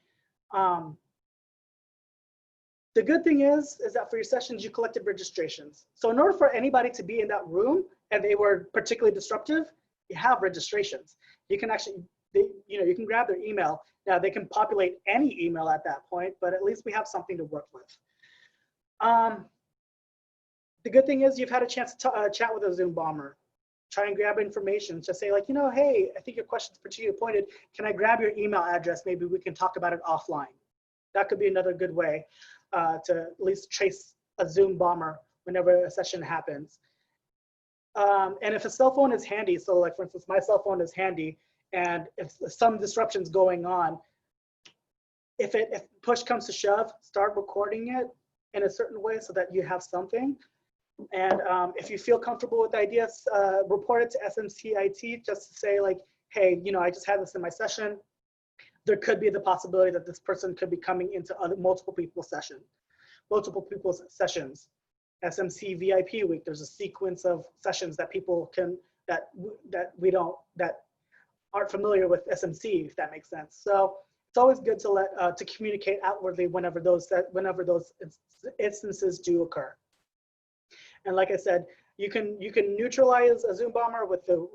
The good thing is that for your sessions, you collected registrations. So in order for anybody to be in that room and they were particularly disruptive, you have registrations. You can actually, you can grab their email. Now they can populate any email at that point, but at least we have something to work with. The good thing is you've had a chance to chat with a Zoom bomber. Try and grab information. Just say like, hey, I think your question's particularly pointed. Can I grab your email address? Maybe we can talk about it offline. That could be another good way to at least trace a Zoom bomber whenever a session happens. And if a cell phone is handy, so like for instance, my cell phone is handy, and if some disruption's going on, if push comes to shove, start recording it in a certain way so that you have something. And if you feel comfortable with the ideas, report it to SMCIT just to say like, hey, I just had this in my session. There could be the possibility that this person could be coming into multiple people's sessions. SMC VIP week, there's a sequence of sessions that people can, that aren't familiar with SMC, if that makes sense. So it's always good to communicate outwardly whenever those instances do occur. And like I said, you can neutralize a Zoom bomber with the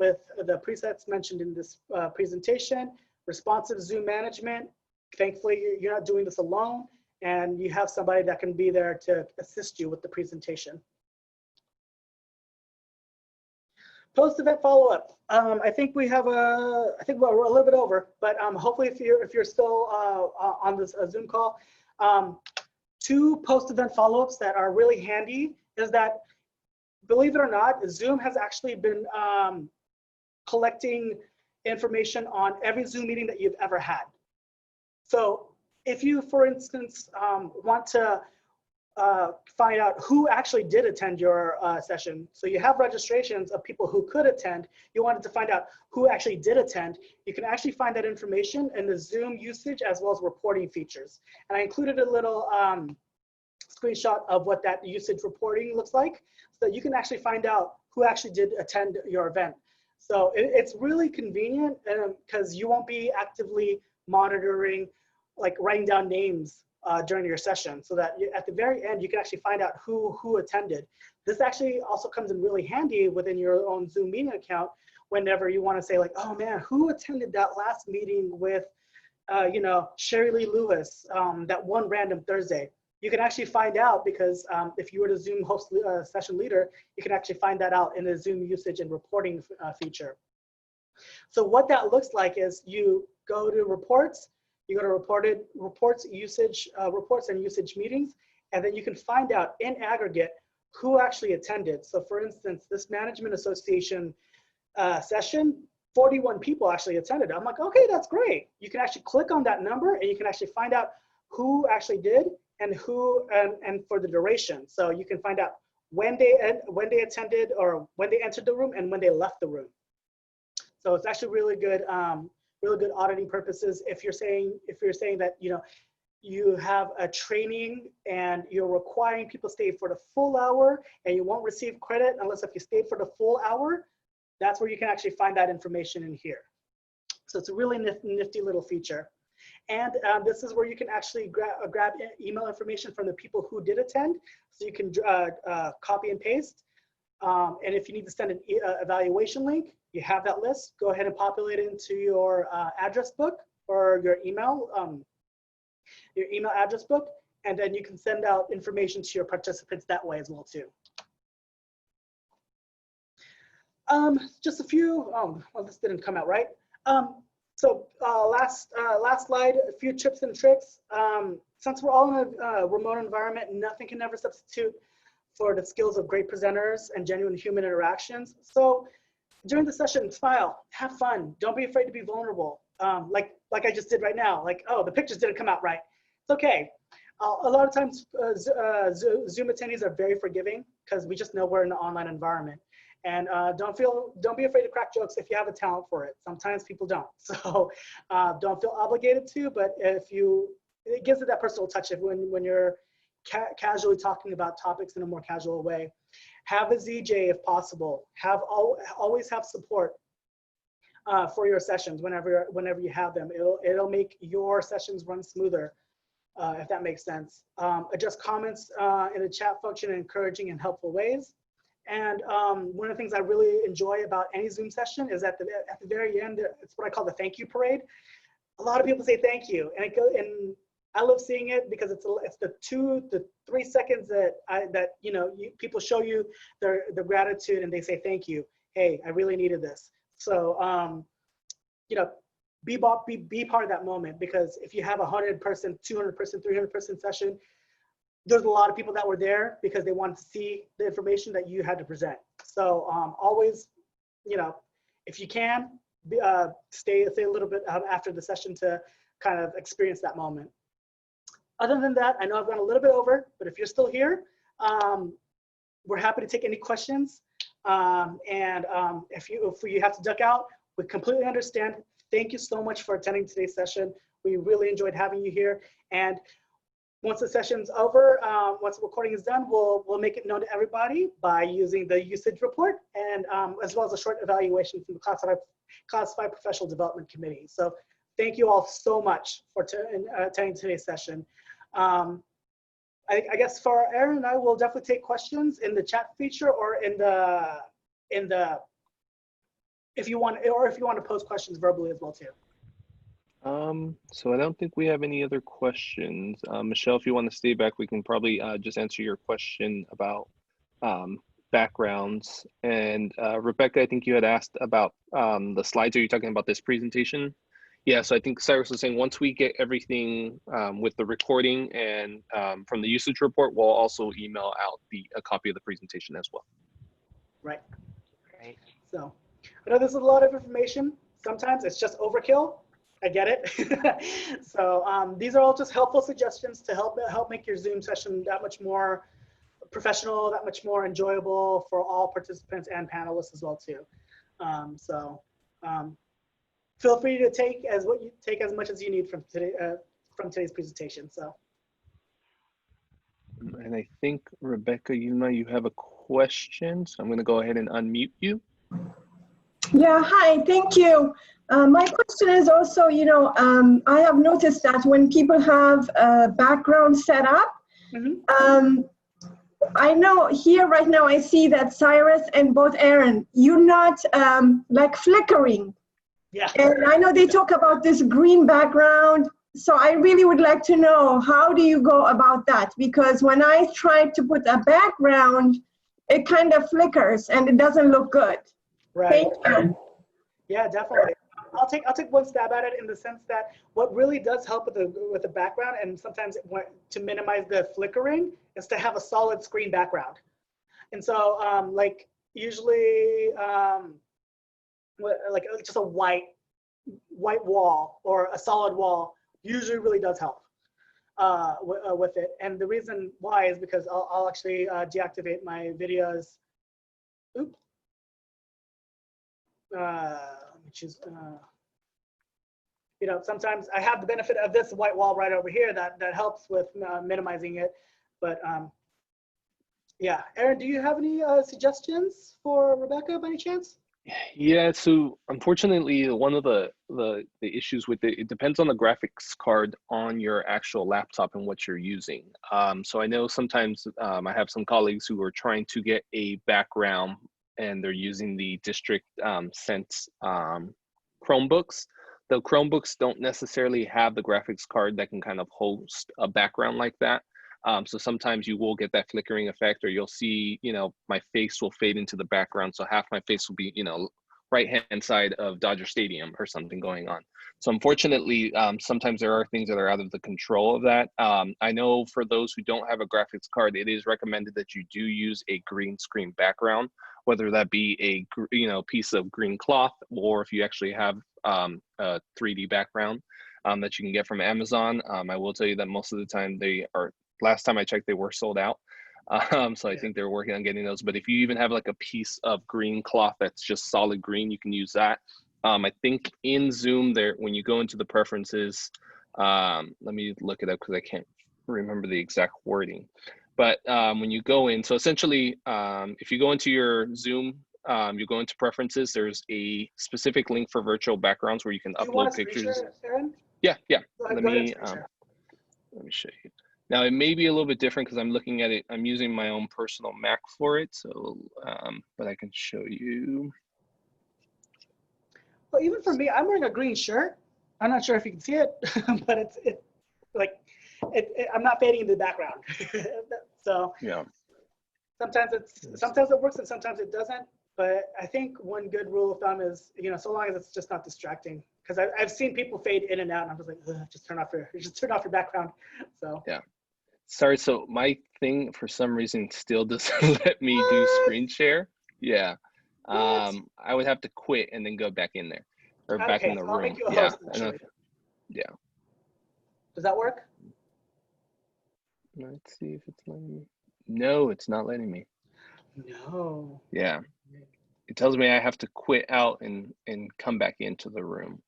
presets mentioned in this presentation. Responsive Zoom management. Thankfully, you're not doing this alone, and you have somebody that can be there to assist you with the presentation. Post-event follow-up. I think we have I think we're a little bit over, but hopefully if you're still on this Zoom call, two post-event follow-ups that are really handy is that, believe it or not, Zoom has actually been collecting information on every Zoom meeting that you've ever had. So if you, for instance, want to find out who actually did attend your session. So you have registrations of people who could attend. You wanted to find out who actually did attend. You can actually find that information in the Zoom usage as well as reporting features. And I included a little screenshot of what that usage reporting looks like, so that you can actually find out who actually did attend your event. So it's really convenient because you won't be actively monitoring, like writing down names during your session, so that at the very end, you can actually find out who attended. This actually also comes in really handy within your own Zoom meeting account whenever you want to say like, oh man, who attended that last meeting with, you know, Sherry Lee Lewis, that one random Thursday. You can actually find out because if you were the Zoom host session leader, you can actually find that out in the Zoom usage and reporting feature. So what that looks like is you go to reports, you go to reports and usage meetings, and then you can find out in aggregate who actually attended. So for instance, this management association session, 41 people actually attended. I'm like, okay, that's great. You can actually click on that number and you can actually find out who actually did and who and for the duration. So you can find out when they attended or when they entered the room and when they left the room. So it's actually really good auditing purposes. If you're saying that, you know, you have a training and you're requiring people stay for the full hour and you won't receive credit unless if you stayed for the full hour, that's where you can actually find that information in here. So it's a really nifty little feature. And this is where you can actually grab email information from the people who did attend. So you can copy and paste. And if you need to send an evaluation link, you have that list. Go ahead and populate it into your address book or your email address book. And then you can send out information to your participants that way as well too. Just a few, well, this didn't come out right. So last slide, a few tips and tricks. Since we're all in a remote environment, nothing can ever substitute for the skills of great presenters and genuine human interactions. So during the session, smile, have fun. Don't be afraid to be vulnerable. Like I just did right now, like, oh, the pictures didn't come out right. It's okay. A lot of times Zoom attendees are very forgiving because we just know we're in an online environment. And don't be afraid to crack jokes if you have a talent for it. Sometimes people don't. So don't feel obligated to, but it gives it that personal touch when you're casually talking about topics in a more casual way. Have a ZJ if possible. Always have support for your sessions whenever you have them. It'll make your sessions run smoother, if that makes sense. Adjust comments in the chat function in encouraging and helpful ways. And one of the things I really enjoy about any Zoom session is at the very end, it's what I call the thank you parade. A lot of people say thank you, and I love seeing it because it's the 2 to 3 seconds that people show you their gratitude and they say thank you. Hey, I really needed this. So be part of that moment, because if you have a 100-person, 200-person, 300-person session, there's a lot of people that were there because they wanted to see the information that you had to present. So always, if you can, stay a little bit after the session to kind of experience that moment. Other than that, I know I've gone a little bit over, but if you're still here, we're happy to take any questions. If you have to duck out, we completely understand. Thank you so much for attending today's session. We really enjoyed having you here. And once the session's over, once the recording is done, we'll make it known to everybody by using the usage report and as well as a short evaluation from the Classified Professional Development Committee. So thank you all so much for attending today's session. I guess for Aaron and I will definitely take questions in the chat feature or if you want to post questions verbally as well too. So I don't think we have any other questions. Michelle, if you want to stay back, we can probably just answer your question about backgrounds. And Rebecca, I think you had asked about the slides. Are you talking about this presentation? Yeah, so I think Cyrus was saying once we get everything with the recording and from the usage report, we'll also email out a copy of the presentation as well. Right. Great. So I know this is a lot of information. Sometimes it's just overkill. I get it. So these are all just helpful suggestions to help make your Zoom session that much more professional, that much more enjoyable for all participants and panelists as well too. Feel free to take as much as you need from today's presentation. So. And I think Rebecca, you have a question, so I'm going to go ahead and unmute you. Yeah, hi, thank you. My question is also, I have noticed that when people have a background set up, I know here right now I see that Cyrus and both Aaron, you're not like flickering. Yeah. And I know they talk about this green background. So I really would like to know, how do you go about that? Because when I try to put a background, it kind of flickers and it doesn't look good. Right. Thank you. Yeah, definitely. I'll take one stab at it in the sense that what really does help with the background, and sometimes to minimize the flickering, is to have a solid screen background. And so like usually like just a white wall or a solid wall usually really does help with it. And the reason why is because I'll actually deactivate my videos. Oops. Which is, sometimes I have the benefit of this white wall right over here that helps with minimizing it. But yeah, Aaron, do you have any suggestions for Rebecca by any chance? Yeah, so unfortunately, one of the issues with it depends on the graphics card on your actual laptop and what you're using. So I know sometimes I have some colleagues who are trying to get a background and they're using the district Sense Chromebooks. The Chromebooks don't necessarily have the graphics card that can kind of host a background like that. So sometimes you will get that flickering effect, or you'll see, my face will fade into the background. So half my face will be, right-hand side of Dodger Stadium or something going on. So unfortunately, sometimes there are things that are out of the control of that. I know for those who don't have a graphics card, it is recommended that you do use a green screen background, whether that be a piece of green cloth, or if you actually have a 3D background that you can get from Amazon. I will tell you that most of the time last time I checked, they were sold out. So I think they're working on getting those. But if you even have like a piece of green cloth that's just solid green, you can use that. I think in Zoom there, when you go into the preferences, let me look it up because I can't remember the exact wording. But when you go in, so essentially, if you go into your Zoom, you go into preferences, there's a specific link for virtual backgrounds where you can upload pictures. Aaron? Yeah. Let me show you. Now it may be a little bit different because I'm looking at it. I'm using my own personal Mac for it, so but I can show you. Well, even for me, I'm wearing a green shirt. I'm not sure if you can see it, but I'm not fading in the background. So yeah, sometimes it works and sometimes it doesn't. But I think one good rule of thumb is, so long as it's just not distracting. Because I've seen people fade in and out, and I'm just like, just turn off your background. So yeah. Sorry, so my thing for some reason still doesn't let me do screen share. Yeah. I would have to quit and then go back in there or back in the room. I'll make you a host. Yeah. Does that work? Let's see if it's letting me. No, it's not letting me. No. Yeah. It tells me I have to quit out and come back into the room.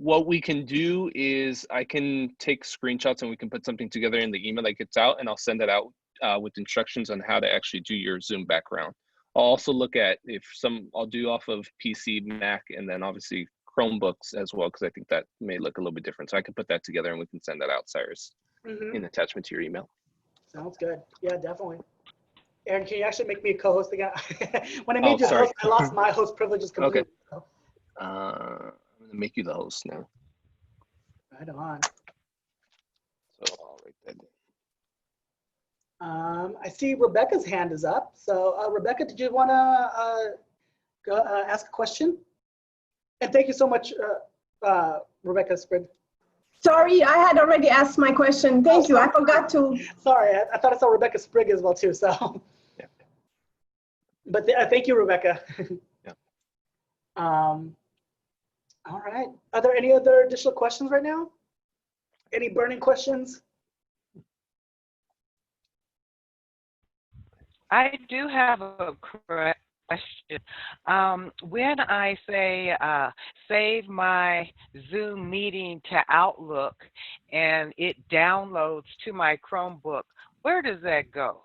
What we can do is I can take screenshots and we can put something together in the email that gets out, and I'll send that out with instructions on how to actually do your Zoom background. I'll also look at I'll do off of PC, Mac, and then obviously Chromebooks as well, because I think that may look a little bit different. So I can put that together and we can send that out, Cyrus, in attachment to your email. Sounds good. Yeah, definitely. Aaron, can you actually make me a co-host again? When I made you sorry. host, I lost my host privileges completely. Okay. I'm gonna make you the host now. Right on. So I'll write that down. I see Rebecca's hand is up. So Rebecca, did you want to ask a question? And thank you so much, Rebecca Sprigg. Sorry, I had already asked my question. Thank you. I forgot to. Sorry, I thought I saw Rebecca Sprigg as well too. So, Yeah. but thank you, Rebecca. Yeah. All right. Are there any other additional questions right now? Any burning questions? I do have a question. When I say save my Zoom meeting to Outlook and it downloads to my Chromebook, where does that go?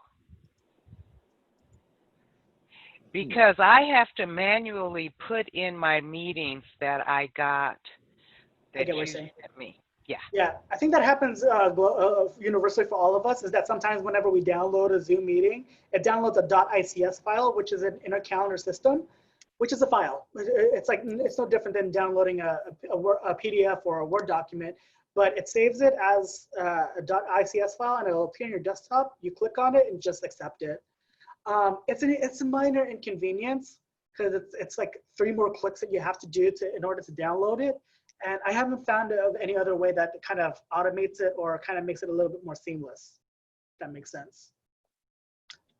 Because I have to manually put in my meetings that I got I that get what you you're saying. sent me. Yeah. Yeah, I think that happens universally for all of us, is that sometimes whenever we download a Zoom meeting, it downloads a .ics file, which is in a calendar system, which is a file. It's like, it's no different than downloading a PDF or a Word document, but it saves it as a .ics file and it'll appear on your desktop. You click on it and just accept it. It's a minor inconvenience because it's like 3 more clicks that you have to do in order to download it. And I haven't found of any other way that kind of automates it or kind of makes it a little bit more seamless, if that makes sense.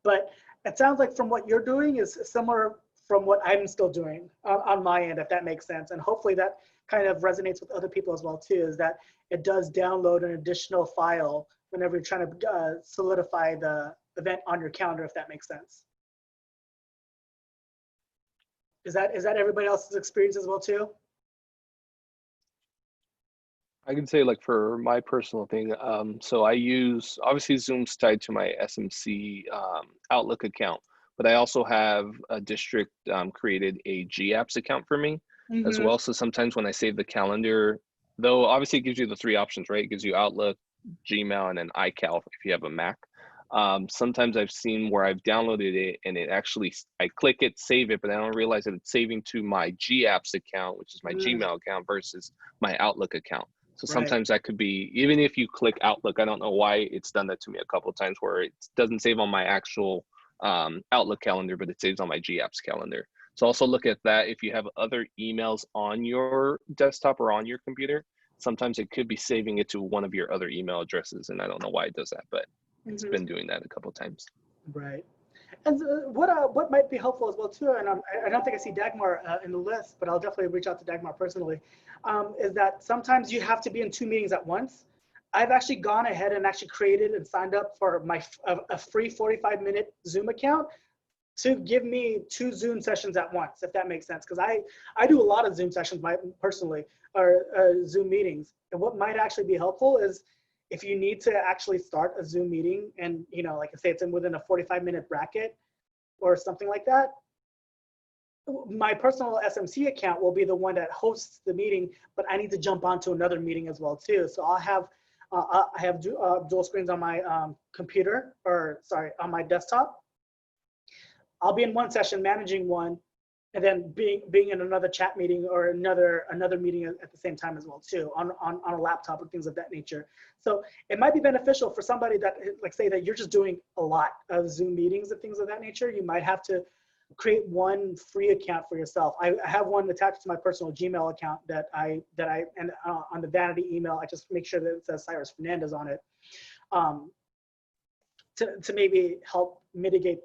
But it sounds like from what you're doing is similar from what I'm still doing on my end, if that makes sense. And hopefully that kind of resonates with other people as well too, is that it does download an additional file whenever you're trying to solidify the event on your calendar, if that makes sense. Is that everybody else's experience as well too? I can say, like, for my personal thing, so I use, obviously Zoom's tied to my SMC Outlook account, but I also have a district created a GApps account for me as well. So sometimes when I save the calendar, though obviously it gives you the 3 options, right? It gives you Outlook, Gmail, and then iCal if you have a Mac. Sometimes I've seen where I've downloaded it and it actually, I click it, save it, but I don't realize that it's saving to my GApps account, which is my Gmail account versus my Outlook account. So sometimes that could be, even if you click Outlook, I don't know why it's done that to me a couple of times where it doesn't save on my actual Outlook calendar, but it saves on my GApps calendar. So also look at that. If you have other emails on your desktop or on your computer, sometimes it could be saving it to one of your other email addresses. And I don't know why it does that, but it's been doing that a couple of times. Right. And what might be helpful as well too, and I don't think I see Dagmar in the list, but I'll definitely reach out to Dagmar personally, is that sometimes you have to be in 2 meetings at once. I've actually gone ahead and actually created and signed up for a free 45-minute Zoom account to give me 2 Zoom sessions at once, if that makes sense. Because I do a lot of Zoom sessions personally, or Zoom meetings. And what might actually be helpful is if you need to actually start a Zoom meeting and, you know, like I say, it's within a 45-minute bracket or something like that, my personal SMC account will be the one that hosts the meeting, but I need to jump onto another meeting as well too. So I have dual screens on my computer, or sorry, on my desktop. I'll be in one session managing one, and then being in another chat meeting or another meeting at the same time as well too, on a laptop and things of that nature. So it might be beneficial for somebody that, like, say that you're just doing a lot of Zoom meetings and things of that nature. You might have to create one free account for yourself. I have one attached to my personal Gmail account that I and on the vanity email, I just make sure that it says Cyrus Fernandez on it, to maybe help mitigate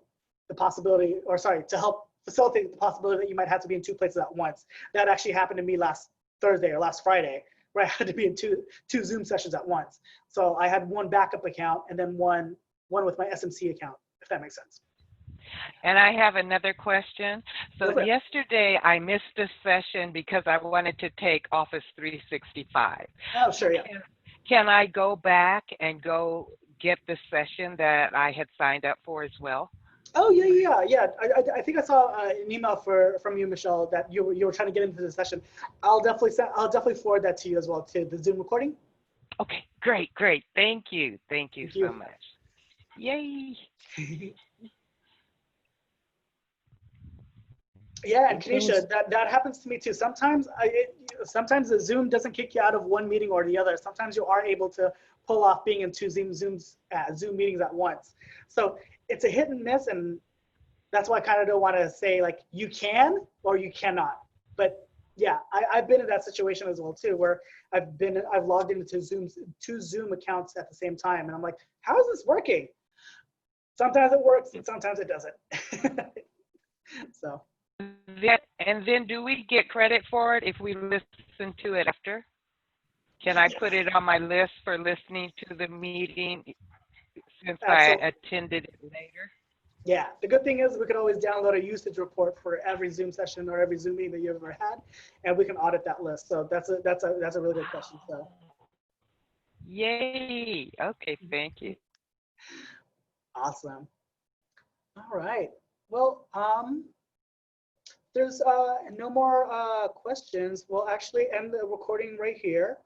the possibility, or sorry, to help facilitate the possibility that you might have to be in 2 places at once. That actually happened to me last Thursday or last Friday, where I had to be in two Zoom sessions at once. So I had one backup account and then one with my SMC account, if that makes sense. And I have another question. So yesterday I missed a session because I wanted to take Office 365. Oh, sure, yeah. Can I go back and go get the session that I had signed up for as well? Oh, yeah. I think I saw an email from you, Michelle, that you were trying to get into the session. I'll definitely forward that to you as well, to the Zoom recording. Okay, great. Thank you so much. Yay. Yeah, and It seems- Kanisha, that happens to me too. Sometimes sometimes the Zoom doesn't kick you out of one meeting or the other. Sometimes you are able to pull off being in two Zoom meetings at once. So it's a hit and miss, and that's why I kind of don't want to say like you can or you cannot. But yeah, I've been in that situation as well too, where I've logged into two Zoom accounts at the same time, and I'm like, how is this working? Sometimes it works, and sometimes it doesn't. So. And then do we get credit for it if we listen to it after? Can I put it on my list for listening to the meeting since Absolutely. I attended it later? Yeah, the good thing is we can always download a usage report for every Zoom session or every Zoom meeting that you've ever had, and we can audit that list. So that's a really good question. So Yay. Okay, thank you. awesome. All right. Well, there's no more questions. We'll actually end the recording right here.